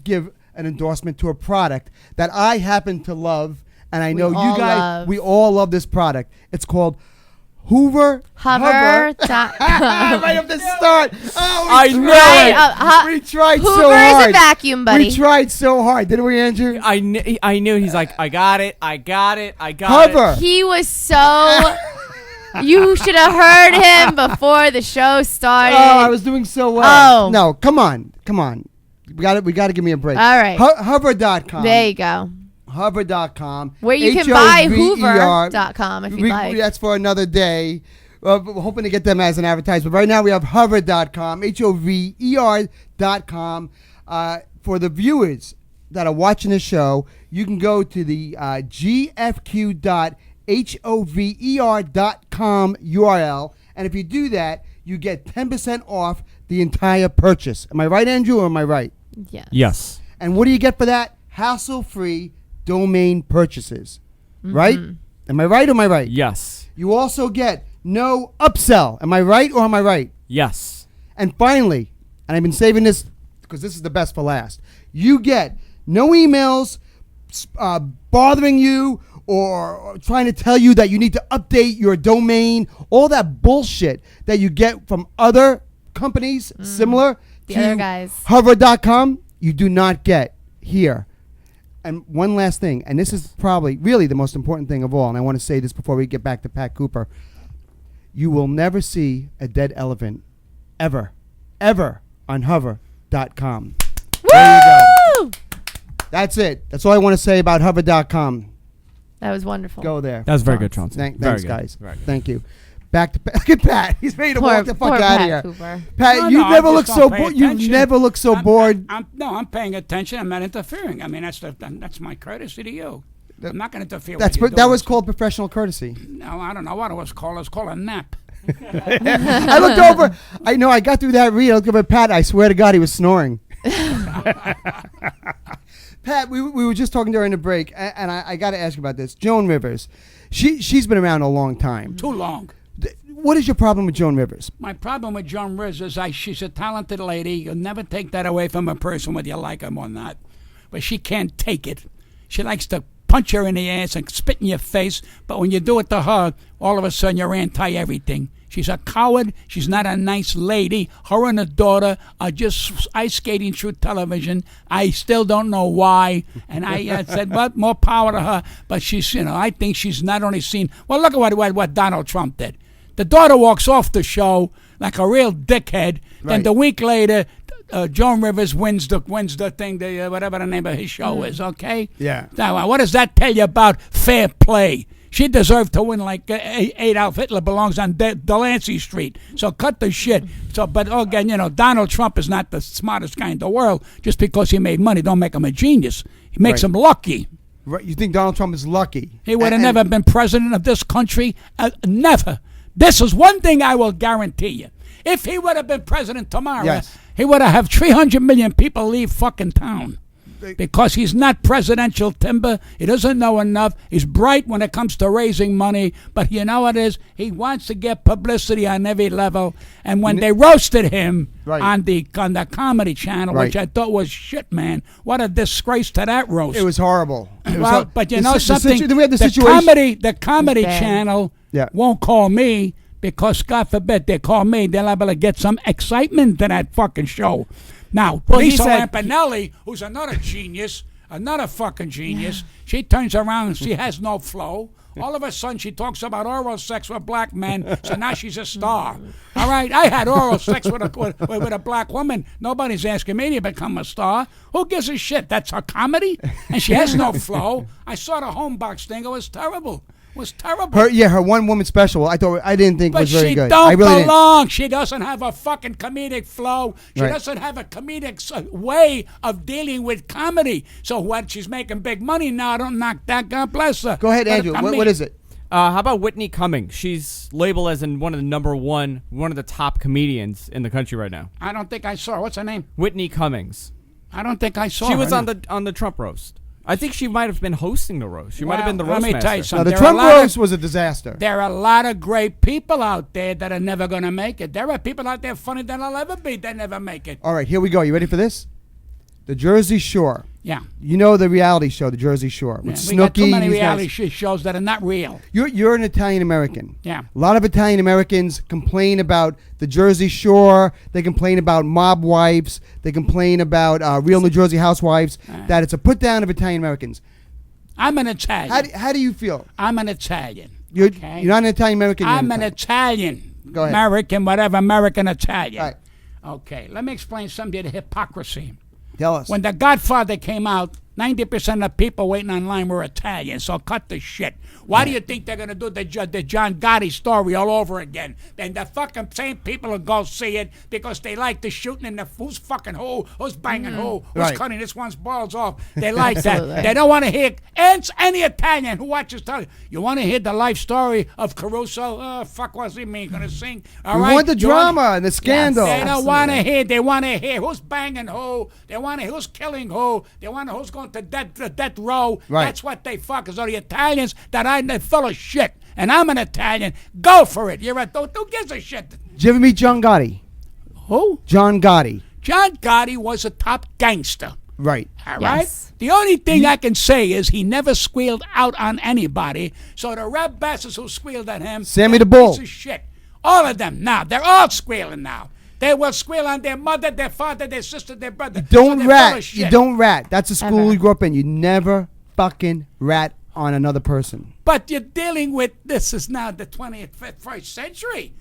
Speaker 2: give an endorsement to a product that I happen to love, and I know you
Speaker 4: all
Speaker 2: guys,
Speaker 4: love.
Speaker 2: we all love this product. It's called Hover.
Speaker 4: Hover.
Speaker 2: Right up the start. Oh,
Speaker 5: I
Speaker 2: we
Speaker 5: know
Speaker 2: tried.
Speaker 5: it.
Speaker 2: We tried
Speaker 4: Hoover
Speaker 2: so hard.
Speaker 4: is a vacuum, buddy.
Speaker 2: We tried so hard, didn't we, Andrew?
Speaker 5: I knew. He's like, I got it.
Speaker 2: Hover.
Speaker 4: He was so... You should have heard him before the show started.
Speaker 2: Oh, I was doing so well.
Speaker 4: Oh.
Speaker 2: No, come on. We got to give me a break.
Speaker 4: All right.
Speaker 2: Hover.com.
Speaker 4: There you go.
Speaker 2: Hover.com.
Speaker 4: Where you can buy
Speaker 2: Hover.
Speaker 4: Hoover.com if you'd like.
Speaker 2: That's for another day. We're hoping to get them as an advertisement. But right now we have Hover.com, HOVER.com. For the viewers that are watching the show, you can go to the GFQ.HOVER.com URL. And if you do that, you get 10% off the entire purchase. Am I right, Andrew, or am I right?
Speaker 4: Yes.
Speaker 5: Yes.
Speaker 2: And what do you get for that? Hassle-free domain purchases. Right? Am I right or am I right?
Speaker 5: Yes.
Speaker 2: You also get no upsell. Am I right or am I right?
Speaker 5: Yes.
Speaker 2: And finally, and I've been saving this because this is the best for last, you get no emails bothering you or trying to tell you that you need to update your domain, all that bullshit that you get from other companies similar
Speaker 4: The
Speaker 2: to
Speaker 4: other guys.
Speaker 2: Hover.com, you do not get here. And one last thing, and this is probably really the most important thing of all, and I want to say this before we get back to Pat Cooper. You will never see a dead elephant ever on Hover.com. There you go. That's it. That's all I want to say about Hover.com.
Speaker 4: That was wonderful.
Speaker 2: Go there.
Speaker 5: That was very good, Chaunce.
Speaker 2: Thanks,
Speaker 5: Very good.
Speaker 2: guys.
Speaker 5: Very good.
Speaker 2: Thank you. Back to Pat. Look at Pat. He's ready to walk the fuck
Speaker 4: poor
Speaker 2: out
Speaker 4: Pat
Speaker 2: of here.
Speaker 4: Cooper.
Speaker 2: Pat,
Speaker 3: No,
Speaker 2: you
Speaker 3: no,
Speaker 2: never
Speaker 3: I
Speaker 2: look
Speaker 3: just
Speaker 2: so
Speaker 3: don't pay
Speaker 2: bored. You
Speaker 3: attention.
Speaker 2: never look so bored.
Speaker 3: I'm paying attention. I'm not interfering. I mean, that's my courtesy to you. I'm not going to interfere.
Speaker 2: That
Speaker 3: with
Speaker 2: was called professional courtesy.
Speaker 3: No, I don't know what it was called. It was called a nap.
Speaker 2: I looked over. I got through that read. I looked over at Pat. I swear to God, he was snoring. Pat, we were just talking during the break, and I got to ask you about this. Joan Rivers, she's been around a long time.
Speaker 3: Too long.
Speaker 2: What is your problem with Joan Rivers?
Speaker 3: My problem with Joan Rivers is she's a talented lady. You'll never take that away from a person whether you like him or not. But she can't take it. She likes to punch her in the ass and spit in your face. But when you do it to her, all of a sudden you're anti-everything. She's a coward. She's not a nice lady. Her and her daughter are just ice skating through television. I still don't know why. And I said, but more power to her. But she's, I think she's not only seen. Well, look at what Donald Trump did. The daughter walks off the show like a real dickhead.
Speaker 2: Right.
Speaker 3: Then the week later, Joan Rivers wins the thing, whatever the name of his show is. Okay.
Speaker 2: Yeah.
Speaker 3: Now, what does that tell you about fair play? She deserved to win like Adolf Hitler belongs on Delancey Street. So cut the shit. But again, Donald Trump is not the smartest guy in the world. Just because he made money, don't make him a genius. He makes him lucky.
Speaker 2: Right. You think Donald Trump is lucky?
Speaker 3: He would have never been president of this country. Never. This is one thing I will guarantee you. If he would have been president tomorrow, he would have 300 million people leave fucking town. Because he's not presidential timber. He doesn't know enough. He's bright when it comes to raising money. But you know what it is? He wants to get publicity on every level. And when they roasted him on the comedy channel, which I thought was shit, man. What a disgrace to that roast.
Speaker 2: It was horrible.
Speaker 3: But you know something?
Speaker 2: We have the situation.
Speaker 3: The comedy channel won't call me because, God forbid, they call me. They're liable to get some excitement to that fucking show. Now, Lisa Lampanelli, who's another genius, another fucking genius, she turns around and she has no flow. All of a sudden, she talks about oral sex with black men, so now she's a star. All right, I had oral sex with a black woman. Nobody's asking me to become a star. Who gives a shit? That's her comedy? And she has no flow. I saw the homebox thing. It was terrible. Was terrible.
Speaker 2: Her one-woman special. I didn't think was very good.
Speaker 3: But she don't belong. She doesn't have a fucking comedic flow. She doesn't have a comedic way of dealing with comedy. So what? She's making big money now. Don't knock that. God bless her.
Speaker 2: Go ahead, Andrew. What is it?
Speaker 5: How about Whitney Cummings? She's labeled as one of the top comedians in the country right now.
Speaker 3: I don't think I saw her. What's her name?
Speaker 5: Whitney Cummings.
Speaker 3: I don't think I saw her.
Speaker 5: She was on the Trump roast. I think she might have been hosting the roast. She might have been the roast
Speaker 3: master. Let me tell you
Speaker 2: Now,
Speaker 3: something.
Speaker 2: the Trump roast was a disaster.
Speaker 3: There are a lot of great people out there that are never going to make it. There are people out there funny that I'll ever be that never make it.
Speaker 2: All right, here we go. You ready for this? The Jersey Shore.
Speaker 3: Yeah.
Speaker 2: You know the reality show, The Jersey Shore, with Snooki.
Speaker 3: We got too many reality shows that are not real.
Speaker 2: You're an Italian American.
Speaker 3: Yeah.
Speaker 2: A lot of Italian Americans complain about the Jersey Shore. They complain about mob wives. They complain about Real New Jersey Housewives. That it's a put down of Italian Americans.
Speaker 3: I'm an Italian.
Speaker 2: How do you feel?
Speaker 3: I'm an Italian.
Speaker 2: You're not an Italian American.
Speaker 3: I'm an Italian.
Speaker 2: Go ahead.
Speaker 3: American, whatever, American Italian.
Speaker 2: Right.
Speaker 3: Okay, let me explain something to the hypocrisy.
Speaker 2: Tell us.
Speaker 3: When The Godfather came out, 90% of people waiting online were Italian, so cut the shit. Why do you think they're going to do the John Gotti story all over again? Then the fucking same people will go see it because they like the shooting and the who's fucking who, who's banging who's cutting this one's balls off. They like that. They don't want to hear any Italian who watches television. You want to hear the life story of Caruso? Oh, fuck, what's he mean? Going to sing? All right?
Speaker 2: We want the drama and the scandal.
Speaker 3: They don't want to hear. They want to hear who's banging who. They want to hear who's killing who. They want to hear who's going to death row.
Speaker 2: Right.
Speaker 3: That's what they fuck. So the Italians that they're full of shit, and I'm an Italian. Go for it. You're who gives a shit?
Speaker 2: Did you ever meet John Gotti?
Speaker 3: Who?
Speaker 2: John Gotti.
Speaker 3: John Gotti was a top gangster.
Speaker 2: Right.
Speaker 3: All
Speaker 4: Yes.
Speaker 3: right. The only thing I can say is he never squealed out on anybody. So the red bastards who squealed at him,
Speaker 2: Sammy the Bull.
Speaker 3: piece of shit. All of them now. They're all squealing now. They will squeal on their mother, their father, their sister, their brother.
Speaker 2: Don't
Speaker 3: so
Speaker 2: rat. You don't rat. That's the school
Speaker 4: Ever.
Speaker 2: you grew up in. You never fucking rat on another person.
Speaker 3: But you're dealing with, this is now the 21st century.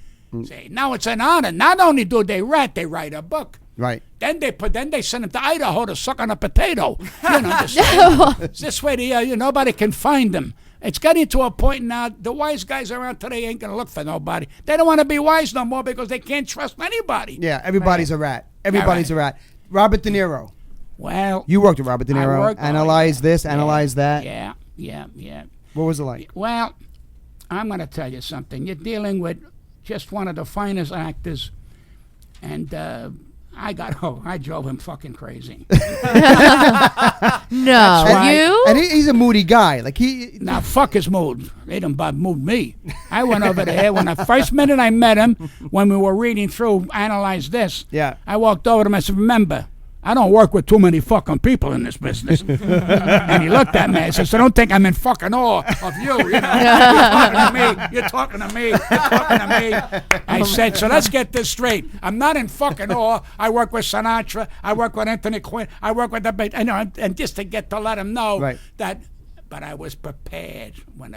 Speaker 3: See, now it's an honor. Not only do they rat, they write a book.
Speaker 2: Right.
Speaker 3: Then they send him to Idaho to suck on a potato. You know, this way nobody can find them. It's getting to a point now, the wise guys around today ain't going to look for nobody. They don't want to be wise no more because they can't trust anybody.
Speaker 2: Yeah, everybody's a rat. Everybody's a rat. Robert De Niro.
Speaker 3: Well,
Speaker 2: You worked with Robert De Niro. Analyze this, analyze that.
Speaker 3: Yeah.
Speaker 2: What was it like?
Speaker 3: Well, I'm going to tell you something. You're dealing with just one of the finest actors, and I drove him fucking crazy.
Speaker 4: No,
Speaker 3: why-
Speaker 4: you.
Speaker 2: And he's a moody guy. Like
Speaker 3: Now, fuck his mood. They done moved me. I went over there when the first minute I met him, when we were reading through Analyze This,
Speaker 2: Yeah.
Speaker 3: I walked over to him. I said, remember, I don't work with too many fucking people in this business. And he looked at me and said, so don't think I'm in fucking awe of you. You know, you're talking to me. I said, so let's get this straight. I'm not in fucking awe. I work with Sinatra. I work with Anthony Quinn. I work with the, I know, and just to get to let him know that, but I was prepared when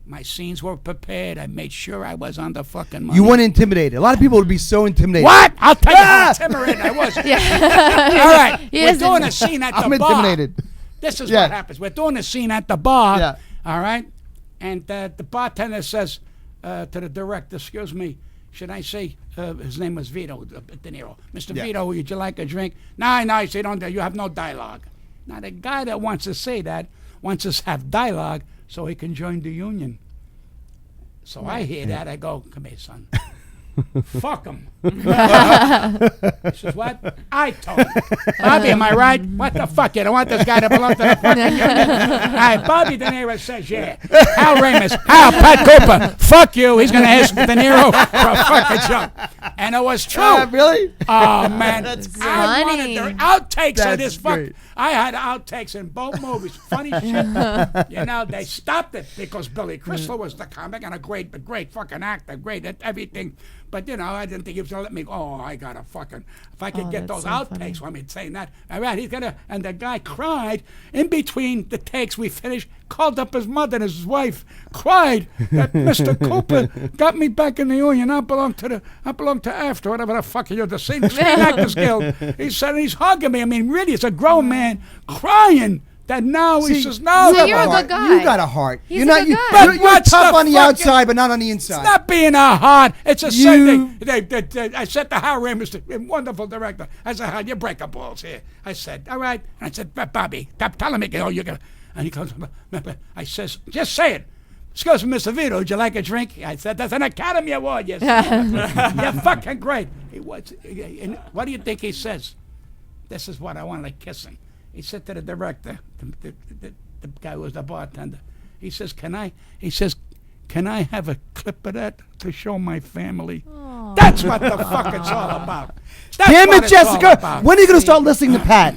Speaker 3: my scenes were prepared. I made sure I was on the fucking money.
Speaker 2: you weren't intimidated. A lot of people would be so intimidated.
Speaker 3: What? I'll tell you how intimidated I was.
Speaker 4: Yeah.
Speaker 3: All right.
Speaker 4: He
Speaker 3: We're
Speaker 4: isn't.
Speaker 3: doing a scene at the
Speaker 2: I'm
Speaker 3: bar.
Speaker 2: intimidated.
Speaker 3: This is
Speaker 2: Yeah.
Speaker 3: what happens. We're doing a scene at the bar.
Speaker 2: Yeah.
Speaker 3: All right. And the bartender says to the director, excuse me, should I say, his name was Vito De Niro. Mr. Vito, would you like a drink? No, you say, you have no dialogue. Now, the guy that wants to say that wants us to have dialogue so he can join the union. So I hear that. I go, come here, son. Fuck him. He says, what? I told him. Bobby, am I right? What the fuck? You don't want this guy to belong to the fucking union? All right, Bobby De Niro says, yeah. Hal Ramis, Pat Cooper, fuck you. He's going to ask De Niro for a fucking jump. And it was true.
Speaker 2: Really?
Speaker 3: Oh, man.
Speaker 2: That's great.
Speaker 3: I wanted the outtakes of
Speaker 2: That's
Speaker 3: this fuck.
Speaker 2: great.
Speaker 3: I had outtakes in both movies. Funny shit. You know, they stopped it because Billy Crystal was the comic and a great fucking actor, great at everything. But, you know, I didn't think he was going to let me go, I got to fucking, if I could get those
Speaker 4: that's so
Speaker 3: outtakes when me saying that. All right, he's going to, and the guy cried in between the takes we finished, called up his mother and his wife, cried that Mr. Cooper got me back in the union. I belong to AFTRA, whatever the fuck you're, the Screen Actors Guild. He said, he's hugging me. I mean, really, it's a grown man crying. That now he says no.
Speaker 4: So you're a good guy.
Speaker 2: You got a heart.
Speaker 4: He's
Speaker 2: you're
Speaker 4: a
Speaker 2: not.
Speaker 4: good guy.
Speaker 3: But
Speaker 2: You're
Speaker 3: what's
Speaker 2: tough
Speaker 3: the
Speaker 2: on the
Speaker 3: fucking-
Speaker 2: outside, but not on the inside.
Speaker 3: It's not being a hard. It's a
Speaker 2: You-
Speaker 3: same thing. I said to Hal Ramis, the wonderful director, I said, "Hal, you break a balls here." I said, "All right." And I said, "Bobby, tell him again. Oh, you got." And he comes. I says, "Just say it." Excuse me, Mr. Vito, would you like a drink? I said, "That's an Academy Award, yes." You're fucking great. He was. And what do you think he says? This is what I want to kiss him. He said to the director, the guy who was the bartender, he says, "Can I have a clip of that to show my family?" That's what the fuck it's all about. That's
Speaker 2: Damn
Speaker 3: what
Speaker 2: it,
Speaker 3: it's all
Speaker 2: Jessica!
Speaker 3: about.
Speaker 2: When are you gonna start listening to Pat?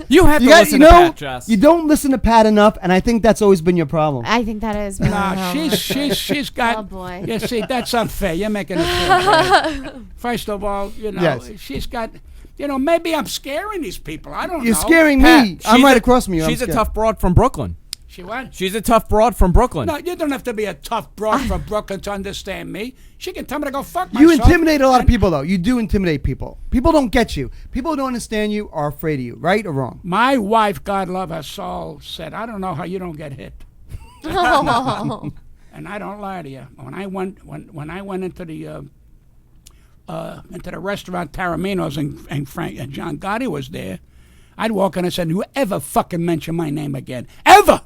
Speaker 5: You have to
Speaker 2: You
Speaker 5: listen
Speaker 2: know,
Speaker 5: to Pat, Jess.
Speaker 2: you don't listen to Pat enough, and I think that's always been your problem.
Speaker 4: I think that is. really
Speaker 3: Nah,
Speaker 4: wrong.
Speaker 3: she's got.
Speaker 4: Oh, boy.
Speaker 3: You see, that's unfair. You're making it fair. First of all, you know,
Speaker 2: Yes.
Speaker 3: she's got. You know, maybe I'm scaring these people. I don't
Speaker 2: You're
Speaker 3: know.
Speaker 2: scaring
Speaker 5: Pat,
Speaker 2: me. I'm right across from you.
Speaker 5: She's
Speaker 2: I'm
Speaker 5: a
Speaker 2: scared.
Speaker 5: tough broad from Brooklyn.
Speaker 3: She what?
Speaker 5: She's a tough broad from Brooklyn.
Speaker 3: No, you don't have to be a tough broad from Brooklyn to understand me. She can tell me to go fuck
Speaker 2: You
Speaker 3: myself.
Speaker 2: intimidate a lot of
Speaker 3: and-
Speaker 2: people, though. You do intimidate people. People don't get you. People who don't understand you are afraid of you, right or wrong?
Speaker 3: My wife, God love her soul, said, "I don't know how you don't get hit."
Speaker 4: Oh.
Speaker 3: And I don't lie to you. When I went into the restaurant Taramino's and Frank and John Gotti was there, I'd walk in and said, "You ever fucking mention my name again? Ever?"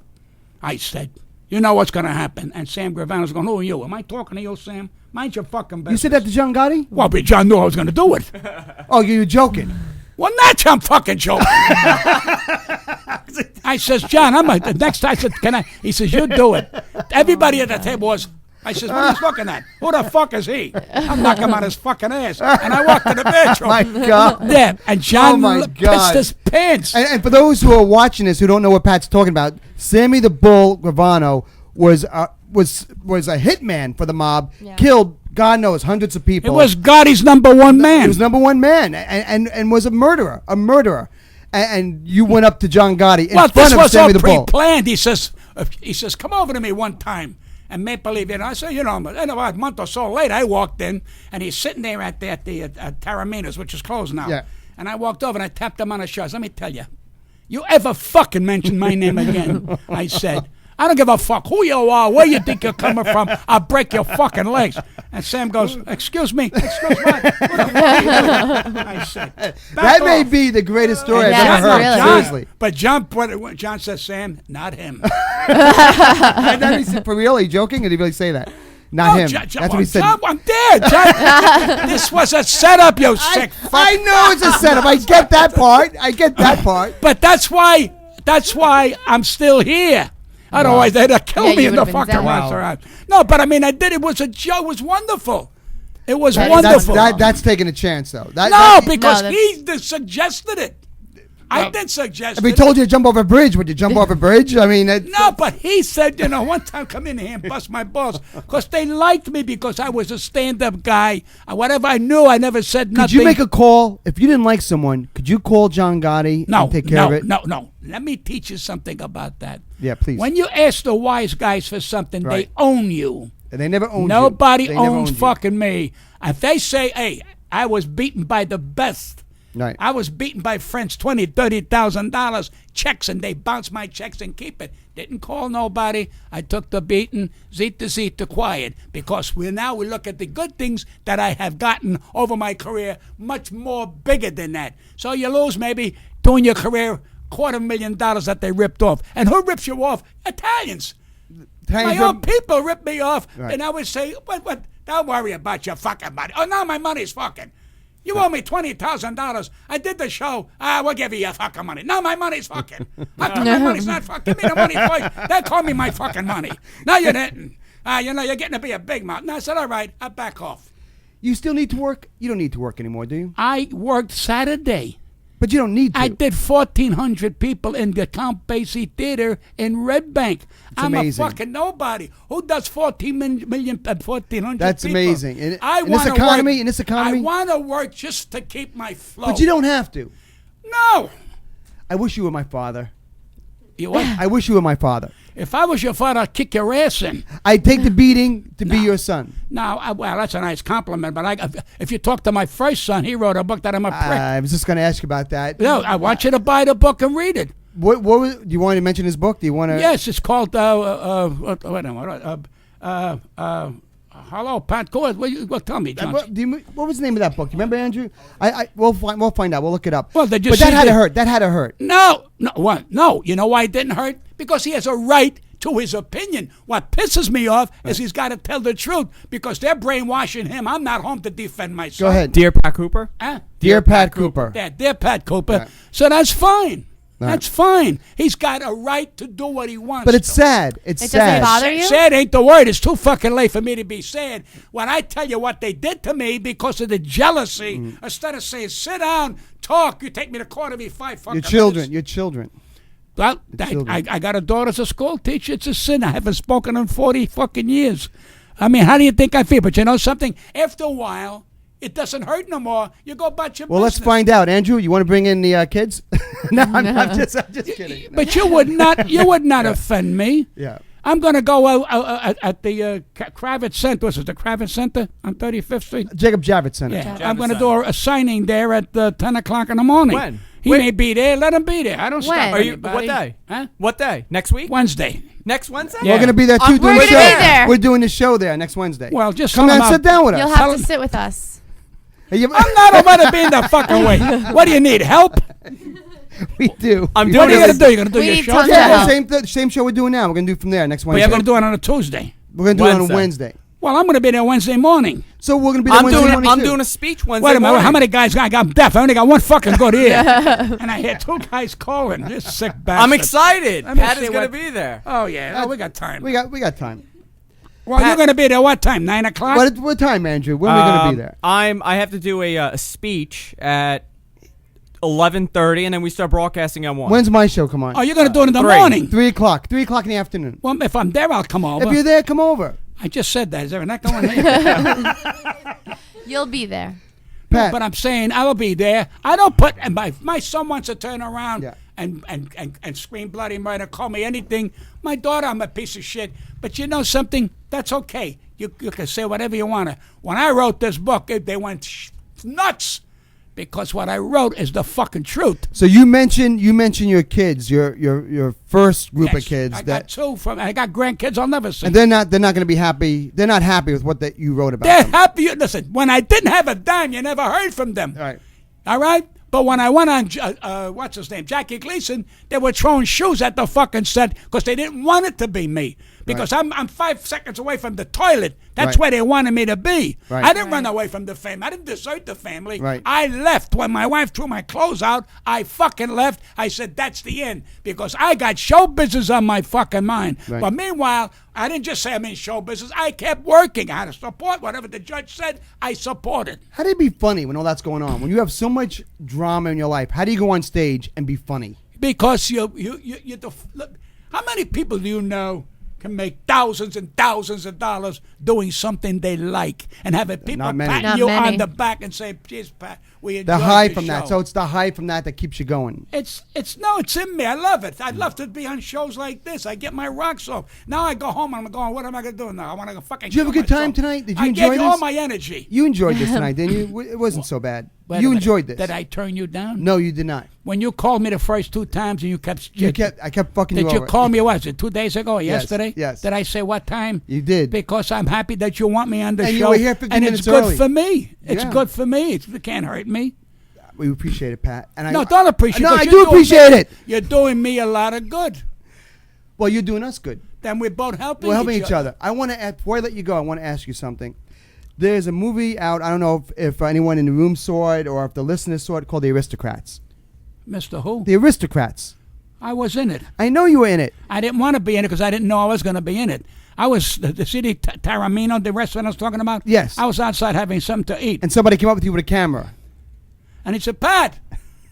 Speaker 3: I said, "You know what's going to happen." And Sam Gravano's going, "Who are you? Am I talking to you, Sam? Mind your fucking business."
Speaker 2: You said that to John Gotti?
Speaker 3: Well, but John knew I was going to do it.
Speaker 2: Oh, you're joking.
Speaker 3: Well, that's I'm fucking joking. I says, "John, the next time I said, can I?" He says, "You do it." Everybody at the table was. I says, "What are you looking at? Who the fuck is he?" I'm knocking him on his fucking ass. And I walked to the bathroom.
Speaker 2: My God.
Speaker 3: Yeah, and John
Speaker 2: Oh, my
Speaker 3: pissed
Speaker 2: God.
Speaker 3: his pants.
Speaker 2: And for those who are watching this who don't know what Pat's talking about, Sammy the Bull Gravano was a hitman for the mob,
Speaker 4: Yeah.
Speaker 2: killed God knows hundreds of
Speaker 3: It
Speaker 2: people.
Speaker 3: was Gotti's number one man.
Speaker 2: He was number one man, and was a murderer, And you went up to John Gotti in
Speaker 3: Well,
Speaker 2: front
Speaker 3: this
Speaker 2: of
Speaker 3: was all
Speaker 2: Sammy the Bull.
Speaker 3: pre-planned. He says, "Come over to me one time and make believe it." I said, a month or so later, I walked in, and he's sitting there at the Taramino's, which is closed now.
Speaker 2: Yeah.
Speaker 3: And I walked over, and I tapped him on the shoulder. "Let me tell you, you ever fucking mention my name again," I said, "I don't give a fuck who you are, where you think you're coming from. I'll break your fucking legs." And Sam goes, "Excuse me, excuse what?" Who the fuck are you?" I said, "Back
Speaker 2: That may
Speaker 3: off."
Speaker 2: be the greatest story
Speaker 4: Yeah,
Speaker 2: I've ever heard.
Speaker 4: really.
Speaker 2: Seriously.
Speaker 3: But John says, "Sam, not him."
Speaker 2: And then he said, for real? Are you joking? Or did he really say that? Not him.
Speaker 3: That's
Speaker 2: what he said.
Speaker 3: I'm dead. This was a setup, you sick fuck.
Speaker 2: I know it's a setup. I get that part.
Speaker 3: But that's why I'm still here. Otherwise, they'd have killed
Speaker 4: Yeah,
Speaker 3: me
Speaker 4: you
Speaker 3: in the
Speaker 4: would've been
Speaker 3: fucking
Speaker 4: dead.
Speaker 3: restaurant. No, but I mean, I did. It was a joke. It was wonderful. It was
Speaker 4: That's
Speaker 3: wonderful.
Speaker 2: That's taking a chance, though.
Speaker 3: Because
Speaker 4: No,
Speaker 3: he suggested it. I did suggest
Speaker 2: If he
Speaker 3: it.
Speaker 2: told you to jump over a bridge, would you jump over a bridge? I mean,
Speaker 3: No, but he said, one time come in here and bust my balls. Because they liked me because I was a stand-up guy. Whatever I knew, I never said nothing.
Speaker 2: could you make a call if you didn't like someone? Could you call John Gotti and take care of it?
Speaker 3: No. Let me teach you something about that.
Speaker 2: Yeah, please.
Speaker 3: When you ask the wise guys for something,
Speaker 2: Right.
Speaker 3: they own you.
Speaker 2: And they never owned
Speaker 3: Nobody
Speaker 2: you. They never
Speaker 3: owns
Speaker 2: owned you.
Speaker 3: fucking me. If they say, hey, I was beaten by the best.
Speaker 2: Right.
Speaker 3: I was beaten by friends, $20,000, $30,000 checks, and they bounce my checks and keep it. Didn't call nobody. I took the beating, zeta quiet, because we look at the good things that I have gotten over my career, much more bigger than that. So you lose maybe during your career $250,000 that they ripped off. And who rips you off? Italians. My own people rip me off,
Speaker 2: Right.
Speaker 3: and I would say, what? Don't worry about your fucking money. Oh, now my money's fucking. You owe me $20,000. I did the show. We'll give you your fucking money. No, my money's fucking. How come my money's not fucking? Give me the money first. They call me my fucking money. No, you didn't. You're getting to be a big mouth. No, I said, all right, I'll back off.
Speaker 2: You still need to work? You don't need to work anymore, do you?
Speaker 3: I worked Saturday.
Speaker 2: But you don't need to.
Speaker 3: I did 1,400 people in the Count Basie Theater in Red Bank. I'm
Speaker 2: amazing.
Speaker 3: a fucking nobody. Who does 1,400
Speaker 2: That's
Speaker 3: people?
Speaker 2: amazing. In
Speaker 3: I
Speaker 2: this
Speaker 3: wanna
Speaker 2: economy,
Speaker 3: work,
Speaker 2: in this economy?
Speaker 3: I want to work just to keep my flow.
Speaker 2: But you don't have to.
Speaker 3: No.
Speaker 2: I wish you were my father.
Speaker 3: You what?
Speaker 2: I wish you were my father.
Speaker 3: If I was your father, I'd kick your ass in.
Speaker 2: I'd take the beating to be your son.
Speaker 3: No, well, that's a nice compliment, but if you talk to my first son, he wrote a book that I'm a prick.
Speaker 2: I was just going to ask you about that.
Speaker 3: No, I want you to buy the book and read it.
Speaker 2: What was, do you want to mention his book? Do you want to?
Speaker 3: Yes, it's called, wait a minute, hello, Pat, go ahead. Well, tell me, John.
Speaker 2: What was the name of that book? You remember, Andrew? We'll find out. We'll look it up.
Speaker 3: Well, did you
Speaker 2: but
Speaker 3: see
Speaker 2: that had
Speaker 3: the-
Speaker 2: to hurt. That had to hurt.
Speaker 3: No, what? No, you know why it didn't hurt? Because he has a right to his opinion. What pisses me off is he's got to tell the truth because they're brainwashing him. I'm not home to defend myself.
Speaker 2: Go ahead.
Speaker 5: Dear Pat Cooper.
Speaker 3: Huh?
Speaker 2: Dear Pat Cooper.
Speaker 3: Yeah, dear Pat Cooper.
Speaker 2: Right.
Speaker 3: So that's fine.
Speaker 2: Right.
Speaker 3: That's fine. He's got a right to do what he wants.
Speaker 2: But it's
Speaker 3: to.
Speaker 2: sad. It's
Speaker 4: It
Speaker 2: sad.
Speaker 4: doesn't bother you?
Speaker 3: Sad ain't the word. It's too fucking late for me to be sad. When I tell you what they did to me because of the jealousy, instead of saying, sit down, talk, you take me to court every 5 fucking minutes.
Speaker 2: Your children.
Speaker 3: Well,
Speaker 2: children.
Speaker 3: I got a daughter as a school teacher. It's a sin. I haven't spoken in 40 fucking years. I mean, how do you think I feel? But you know something? After a while, it doesn't hurt no more. You go about your
Speaker 2: Well, let's
Speaker 3: business.
Speaker 2: find out. Andrew, you want to bring in the kids? No, I'm just kidding.
Speaker 3: But you would not offend me.
Speaker 2: Yeah.
Speaker 3: I'm going to go at the Kravitz Center. Was it the Kravitz Center on 35th Street?
Speaker 2: Jacob Javits Center.
Speaker 3: Yeah, I'm going to do a signing there at 10 o'clock in the morning.
Speaker 5: When?
Speaker 3: He may be there. Let him be there. I don't stop
Speaker 4: When?
Speaker 5: Are you?
Speaker 3: anybody.
Speaker 5: What day?
Speaker 3: Huh?
Speaker 5: What day? Next week?
Speaker 3: Wednesday.
Speaker 5: Next Wednesday?
Speaker 3: Yeah.
Speaker 2: We're going to be there too.
Speaker 5: We're
Speaker 2: doing the
Speaker 4: gonna
Speaker 2: show.
Speaker 4: be there.
Speaker 2: We're doing the show there next Wednesday.
Speaker 3: Well, just
Speaker 2: come
Speaker 3: tell
Speaker 2: down
Speaker 3: him
Speaker 2: and sit down with
Speaker 4: You'll
Speaker 2: us.
Speaker 4: have
Speaker 3: Tell
Speaker 4: to
Speaker 3: him-
Speaker 4: sit with us.
Speaker 2: Hey, you-
Speaker 3: I'm not about to be in the fucking way. What do you need? Help?
Speaker 2: we do.
Speaker 5: I'm
Speaker 3: What
Speaker 5: doing
Speaker 3: are you
Speaker 5: it.
Speaker 3: going to do? You're going to do
Speaker 4: We
Speaker 3: your
Speaker 4: need
Speaker 3: show?
Speaker 4: tons
Speaker 3: there?
Speaker 4: of help.
Speaker 2: Same show we're doing now. We're going to do from there next
Speaker 3: But
Speaker 2: Wednesday.
Speaker 3: you're going to do it on a Tuesday.
Speaker 2: We're going to do it on a
Speaker 5: Wednesday.
Speaker 2: Wednesday.
Speaker 3: Well, I'm going to be there Wednesday morning.
Speaker 2: So we're going to be there Wednesday morning
Speaker 5: I'm
Speaker 2: too.
Speaker 5: doing a speech Wednesday
Speaker 3: Wait a minute.
Speaker 5: morning.
Speaker 3: How many guys? I'm deaf. I only got one fucking good ear. And I hear 2 guys calling. This sick bastard.
Speaker 5: I'm excited.
Speaker 3: Let me
Speaker 5: Pat
Speaker 3: see
Speaker 5: is going
Speaker 3: what-
Speaker 5: to be there.
Speaker 3: Oh, yeah. Oh, we got time.
Speaker 2: We got time.
Speaker 3: Well, you're going to be there what time? 9 o'clock?
Speaker 2: What time, Andrew? When are we going to be there?
Speaker 5: I have to do a speech at 11:30, and then we start broadcasting at 1.
Speaker 2: When's my show? Come on.
Speaker 3: Oh, you're going to do it in the
Speaker 5: 3.
Speaker 3: morning?
Speaker 2: 3 o'clock. 3 o'clock in the afternoon.
Speaker 3: Well, if I'm there, I'll come over.
Speaker 2: If you're there, come over.
Speaker 3: I just said that. Is there not going here?
Speaker 4: You'll be there.
Speaker 2: Pat.
Speaker 3: But I'm saying I will be there. I don't put. And my son wants to turn around
Speaker 2: Yeah.
Speaker 3: and scream bloody murder, call me anything. My daughter, I'm a piece of shit. But you know something? That's okay. You can say whatever you want to. When I wrote this book, they went nuts because what I wrote is the fucking truth.
Speaker 2: So you mentioned your kids, your first group of
Speaker 3: Yes,
Speaker 2: kids
Speaker 3: I got 2 from. I got grandkids. I'll never see.
Speaker 2: and they're not going to be happy. They're not happy with what that you wrote about.
Speaker 3: They're
Speaker 2: them.
Speaker 3: happy. Listen, when I didn't have a dime, you never heard from them.
Speaker 2: All right.
Speaker 3: All right? But when I went on, what's his name, Jackie Gleason, they were throwing shoes at the fucking set because they didn't want it to be me. because I'm 5 seconds away from the toilet. That's
Speaker 2: Right.
Speaker 3: where they wanted me to be.
Speaker 2: Right.
Speaker 3: I didn't run away from the family. I didn't desert the family.
Speaker 2: Right.
Speaker 3: I left. When my wife threw my clothes out, I fucking left. I said, that's the end, because I got show business on my fucking mind.
Speaker 2: Right.
Speaker 3: But meanwhile, I didn't just say I'm in show business. I kept working. I had to support whatever the judge said. I supported.
Speaker 2: How do you be funny when all that's going on? When you have so much drama in your life, how do you go on stage and be funny?
Speaker 3: Because you look, how many people do you know can make thousands and thousands of dollars doing something they like and having people
Speaker 2: Not many.
Speaker 3: patting
Speaker 4: Not
Speaker 3: you
Speaker 4: many.
Speaker 3: on the back and say, "Geez, Pat, we enjoyed
Speaker 2: The high
Speaker 3: the
Speaker 2: from that.
Speaker 3: show."
Speaker 2: So it's the high from that keeps you going.
Speaker 3: It's in me. I love it. I'd love to be on shows like this. I get my rocks off. Now I go home and I'm going, what am I going to do now? I want to fucking.
Speaker 2: Did you have a
Speaker 3: kill
Speaker 2: good time
Speaker 3: myself.
Speaker 2: tonight? Did you
Speaker 3: I
Speaker 2: enjoy
Speaker 3: gave you all
Speaker 2: this?
Speaker 3: my energy.
Speaker 2: You enjoyed this tonight, didn't you? It wasn't so bad.
Speaker 3: Wait a
Speaker 2: You
Speaker 3: minute.
Speaker 2: enjoyed this.
Speaker 3: Did I turn you down?
Speaker 2: No, you did not.
Speaker 3: When you called me the first 2 times and
Speaker 2: I kept fucking you
Speaker 3: Did you
Speaker 2: over.
Speaker 3: call me? What was it? 2 days ago? Or
Speaker 2: Yes,
Speaker 3: yesterday?
Speaker 2: yes.
Speaker 3: Did I say what time?
Speaker 2: You did.
Speaker 3: Because I'm happy that you want me on the
Speaker 2: And
Speaker 3: show.
Speaker 2: you were here 15
Speaker 3: and
Speaker 2: minutes
Speaker 3: it's good
Speaker 2: early.
Speaker 3: for me. It's
Speaker 2: Yeah.
Speaker 3: good for me. It can't hurt me.
Speaker 2: We appreciate it, Pat. And
Speaker 3: No, don't appreciate it.
Speaker 2: No,
Speaker 3: 'cause
Speaker 2: I
Speaker 3: you're
Speaker 2: do
Speaker 3: doing
Speaker 2: appreciate
Speaker 3: me-
Speaker 2: it.
Speaker 3: You're doing me a lot of good.
Speaker 2: Well, you're doing us good.
Speaker 3: Then we're both helping
Speaker 2: We're helping each other. I want to, before I let you go, I want to ask you something. There's a movie out. I don't know if anyone in the room saw it or if the listeners saw it, called The Aristocrats.
Speaker 3: Mr. Who?
Speaker 2: The Aristocrats.
Speaker 3: I was in it.
Speaker 2: I know you were in it.
Speaker 3: I didn't want to be in it because I didn't know I was going to be in it. I was, the city, Taramino, the restaurant I was talking about?
Speaker 2: Yes.
Speaker 3: I was outside having something to eat.
Speaker 2: And somebody came up with you with a camera.
Speaker 3: And he said, Pat,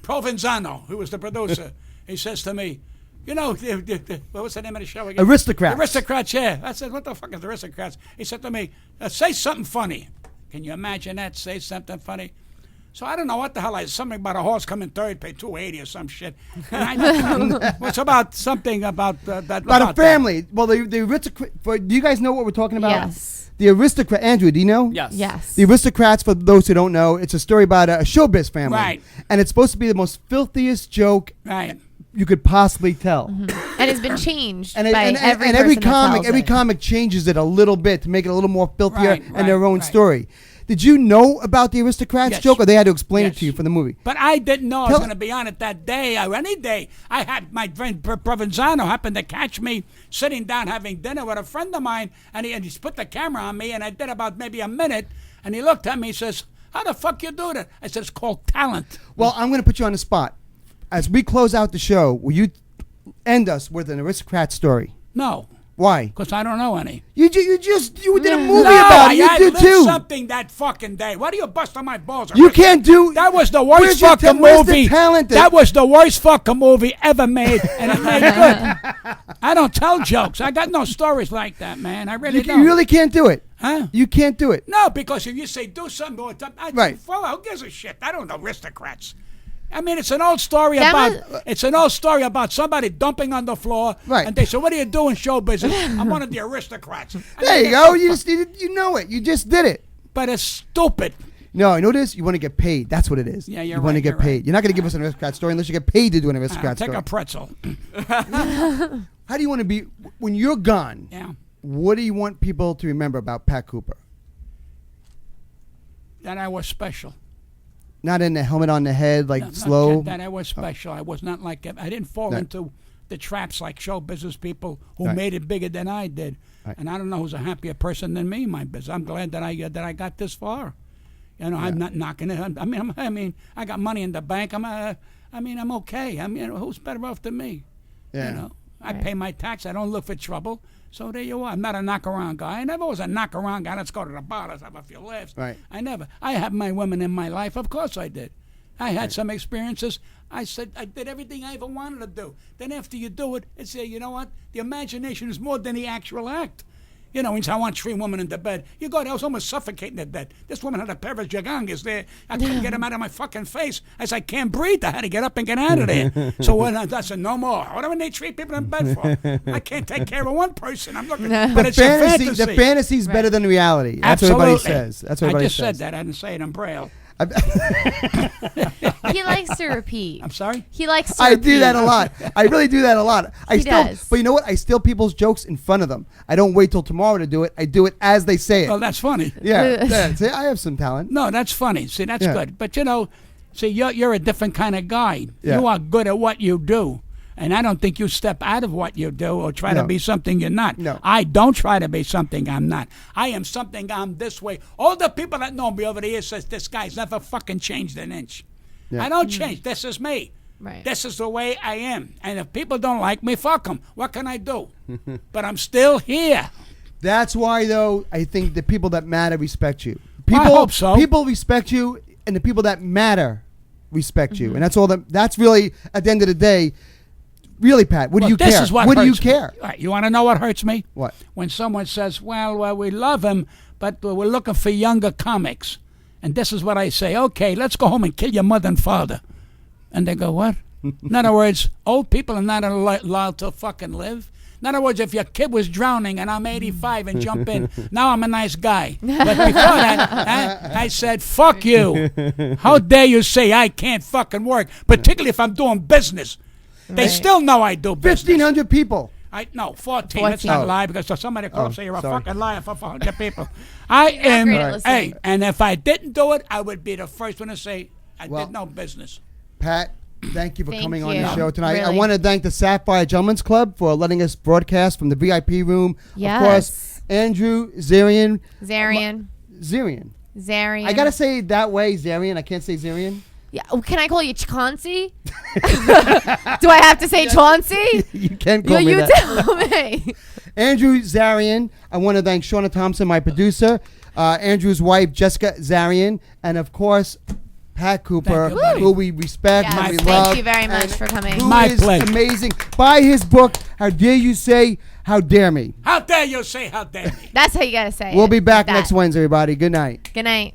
Speaker 3: Provenzano, who was the producer, he says to me, you know, what was the name of the show again?
Speaker 2: Aristocrats.
Speaker 3: Aristocrats, yeah. I said, what the fuck is Aristocrats? He said to me, say something funny. Can you imagine that? Say something funny. So I don't know what the hell. Something about a horse coming third, pay $2.80 or some shit. And what's about something about that?
Speaker 2: About a family. Well, the Aristocrats. Do you guys know what we're talking about?
Speaker 4: Yes.
Speaker 2: The Aristocrat. Andrew, do you know?
Speaker 5: Yes.
Speaker 4: Yes.
Speaker 2: The Aristocrats, for those who don't know, it's a story about a showbiz family.
Speaker 3: Right.
Speaker 2: And it's supposed to be the most filthiest joke
Speaker 3: Right.
Speaker 2: you could possibly tell.
Speaker 4: And it's been changed
Speaker 2: And,
Speaker 4: by
Speaker 2: and
Speaker 4: every
Speaker 2: every
Speaker 4: person that
Speaker 2: comic,
Speaker 4: tells
Speaker 2: every
Speaker 4: it.
Speaker 2: comic changes it a little bit to make it a little more filthier
Speaker 3: Right,
Speaker 2: and their
Speaker 3: right,
Speaker 2: own
Speaker 3: right.
Speaker 2: story. Did you know about the Aristocrats
Speaker 3: Yes.
Speaker 2: joke, or they had to explain it
Speaker 3: Yes.
Speaker 2: to you for the movie?
Speaker 3: But I didn't know I was
Speaker 2: Tell-
Speaker 3: going to be on it that day or any day. I had my friend Provenzano happened to catch me sitting down having dinner with a friend of mine, and he put the camera on me, and I did about maybe a minute, and he looked at me and says, how the fuck you do that? I said, it's called talent.
Speaker 2: Well, I'm going to put you on the spot. As we close out the show, will you end us with an Aristocrat story?
Speaker 3: No,
Speaker 2: Why?
Speaker 3: because I don't know any.
Speaker 2: You did a movie
Speaker 3: No,
Speaker 2: about
Speaker 3: I
Speaker 2: it. You
Speaker 3: had
Speaker 2: did
Speaker 3: lived
Speaker 2: too.
Speaker 3: something that fucking day. Why do you bust on my balls?
Speaker 2: You can't do.
Speaker 3: That was the
Speaker 2: Where's
Speaker 3: worst
Speaker 2: your
Speaker 3: fucking
Speaker 2: where's the
Speaker 3: movie.
Speaker 2: talent
Speaker 3: That was the worst fucking movie ever made, and it made good. I don't tell jokes. I got no stories like that, man. I really don't.
Speaker 2: You really can't do it.
Speaker 3: Huh?
Speaker 2: You can't do it.
Speaker 3: No, because if you say do something,
Speaker 2: Right.
Speaker 3: Who gives a shit? I don't know Aristocrats. I mean, it's an old story
Speaker 4: That
Speaker 3: about somebody dumping on the floor.
Speaker 2: Right.
Speaker 3: And they say, "What do you do in show business?" I'm one of the aristocrats.
Speaker 2: There you go. You know it. You just did it.
Speaker 3: But it's stupid.
Speaker 2: No, you know what it is? You want to get paid. That's what it is.
Speaker 3: Yeah, you're
Speaker 2: You want to
Speaker 3: right,
Speaker 2: get
Speaker 3: you're
Speaker 2: paid.
Speaker 3: right.
Speaker 2: You're not going to give us an Aristocrat story unless you get paid to do an Aristocrat
Speaker 3: Take
Speaker 2: story.
Speaker 3: a pretzel.
Speaker 2: How do you want to be when you're gone?
Speaker 3: Yeah.
Speaker 2: What do you want people to remember about Pat Cooper?
Speaker 3: That I was special.
Speaker 2: Not in the helmet on the head, like
Speaker 3: Not
Speaker 2: slow.
Speaker 3: that I was special. I was not like I didn't fall
Speaker 2: Right.
Speaker 3: into the traps like show business people who
Speaker 2: Right.
Speaker 3: made it bigger than I did.
Speaker 2: Right.
Speaker 3: And I don't know who's a happier person than me in my business. I'm glad that I got this far. You know, I'm not knocking it. I mean, I got money in the bank. I'm okay. I mean, who's better off than me?
Speaker 2: Yeah.
Speaker 3: You know, I pay my tax. I don't look for trouble. So there you are. I'm not a knock-around guy. I never was a knock-around guy. Let's go to the bar. Let's have a few laughs.
Speaker 2: Right.
Speaker 3: I never. I had my women in my life. Of course I did. I had some experiences. I said I did everything I ever wanted to do. Then after you do it, it's you know what? The imagination is more than the actual act. You know, when I want 3 women in the bed, you go there, I was almost suffocating at that. This woman had a pair of jagangas there. I couldn't get them out of my fucking face. I said, I can't breathe. I had to get up and get out of there. So when I said, no more. What do they 3 people in bed for? I can't take care of one person. I'm looking. But it's a fantasy.
Speaker 2: The fantasy's better than reality. That's
Speaker 3: Absolutely.
Speaker 2: what everybody says. That's what
Speaker 3: I
Speaker 2: everybody
Speaker 3: just
Speaker 2: says.
Speaker 3: said that. I didn't say it in Braille.
Speaker 4: He likes to repeat.
Speaker 3: I'm sorry?
Speaker 4: He likes to
Speaker 2: I
Speaker 4: repeat.
Speaker 2: do that a lot. I really do that a lot. I
Speaker 4: He
Speaker 2: still,
Speaker 4: does.
Speaker 2: but you know what? I steal people's jokes in front of them. I don't wait till tomorrow to do it. I do it as they say it.
Speaker 3: Oh, that's funny.
Speaker 2: Yeah. See, I have some talent.
Speaker 3: No, that's funny. See, that's
Speaker 2: Yeah.
Speaker 3: good. But, you know, see, you're a different kind of guy.
Speaker 2: Yeah.
Speaker 3: You are good at what you do. And I don't think you step out of what you do or try
Speaker 2: No.
Speaker 3: to be something you're not.
Speaker 2: No.
Speaker 3: I don't try to be something I'm not. I am something I'm this way. All the people that know me over the years says this guy's never fucking changed an inch.
Speaker 2: Yeah.
Speaker 3: I don't change. This is me.
Speaker 4: Right.
Speaker 3: This is the way I am. And if people don't like me, fuck them. What can I do? But I'm still here.
Speaker 2: That's why, though, I think the people that matter respect you.
Speaker 3: I hope so.
Speaker 2: People respect you, and the people that matter respect you. And that's all. That's really, at the end of the day, really, Pat, what do you
Speaker 3: this
Speaker 2: care?
Speaker 3: is what
Speaker 2: do you
Speaker 3: hurts me.
Speaker 2: care?
Speaker 3: All right, you want to know what hurts me?
Speaker 2: What?
Speaker 3: When someone says, well, we love him, but we're looking for younger comics. And this is what I say. Okay, let's go home and kill your mother and father. And they go, what? In other words, old people are not allowed to fucking live. In other words, if your kid was drowning and I'm 85 and jump in, now I'm a nice guy. But before that, I said, fuck you. How dare you say I can't fucking work, particularly if I'm doing business. They still know I do business.
Speaker 2: 1,500 people.
Speaker 3: No, 14. Let's
Speaker 4: 14.
Speaker 3: not
Speaker 2: Oh.
Speaker 3: lie because somebody could say you're a
Speaker 2: sorry.
Speaker 3: fucking liar for 400 people. I am,
Speaker 4: great at listening.
Speaker 3: hey, and if I didn't do it, I would be the first one to say I
Speaker 2: Well,
Speaker 3: did no business.
Speaker 2: Pat, thank you for
Speaker 4: Thank
Speaker 2: coming on
Speaker 4: you.
Speaker 2: the show tonight. I
Speaker 4: Really.
Speaker 2: want to thank the Sapphire Gentlemen's Club for letting us broadcast from the VIP room.
Speaker 4: Yes.
Speaker 2: Of course, Andrew Zarian.
Speaker 4: Zarian.
Speaker 2: Zarian.
Speaker 4: Zarian.
Speaker 2: I got to say it that way, Zarian. I can't say Zarian.
Speaker 4: Yeah. Oh, can I call you Chauncey? Do I have to say Chauncey?
Speaker 2: You can call me
Speaker 4: You
Speaker 2: that.
Speaker 4: tell me.
Speaker 2: Andrew Zarian. I want to thank Shauna Thompson, my producer, Andrew's wife, Jessica Zarian, and of course, Pat Cooper,
Speaker 3: Thank you, buddy.
Speaker 2: who we respect
Speaker 4: Yes,
Speaker 2: and we
Speaker 4: thank
Speaker 2: love.
Speaker 4: you very much
Speaker 2: and
Speaker 4: for coming.
Speaker 2: Who
Speaker 3: My
Speaker 2: is
Speaker 3: pleasure.
Speaker 2: amazing. Buy his book, How Dare You Say, How Dare Me.
Speaker 3: How dare you say how dare me?
Speaker 4: That's how you gotta say it.
Speaker 2: We'll be back
Speaker 4: Like that.
Speaker 2: next Wednesday, everybody. Good night.
Speaker 4: Good night.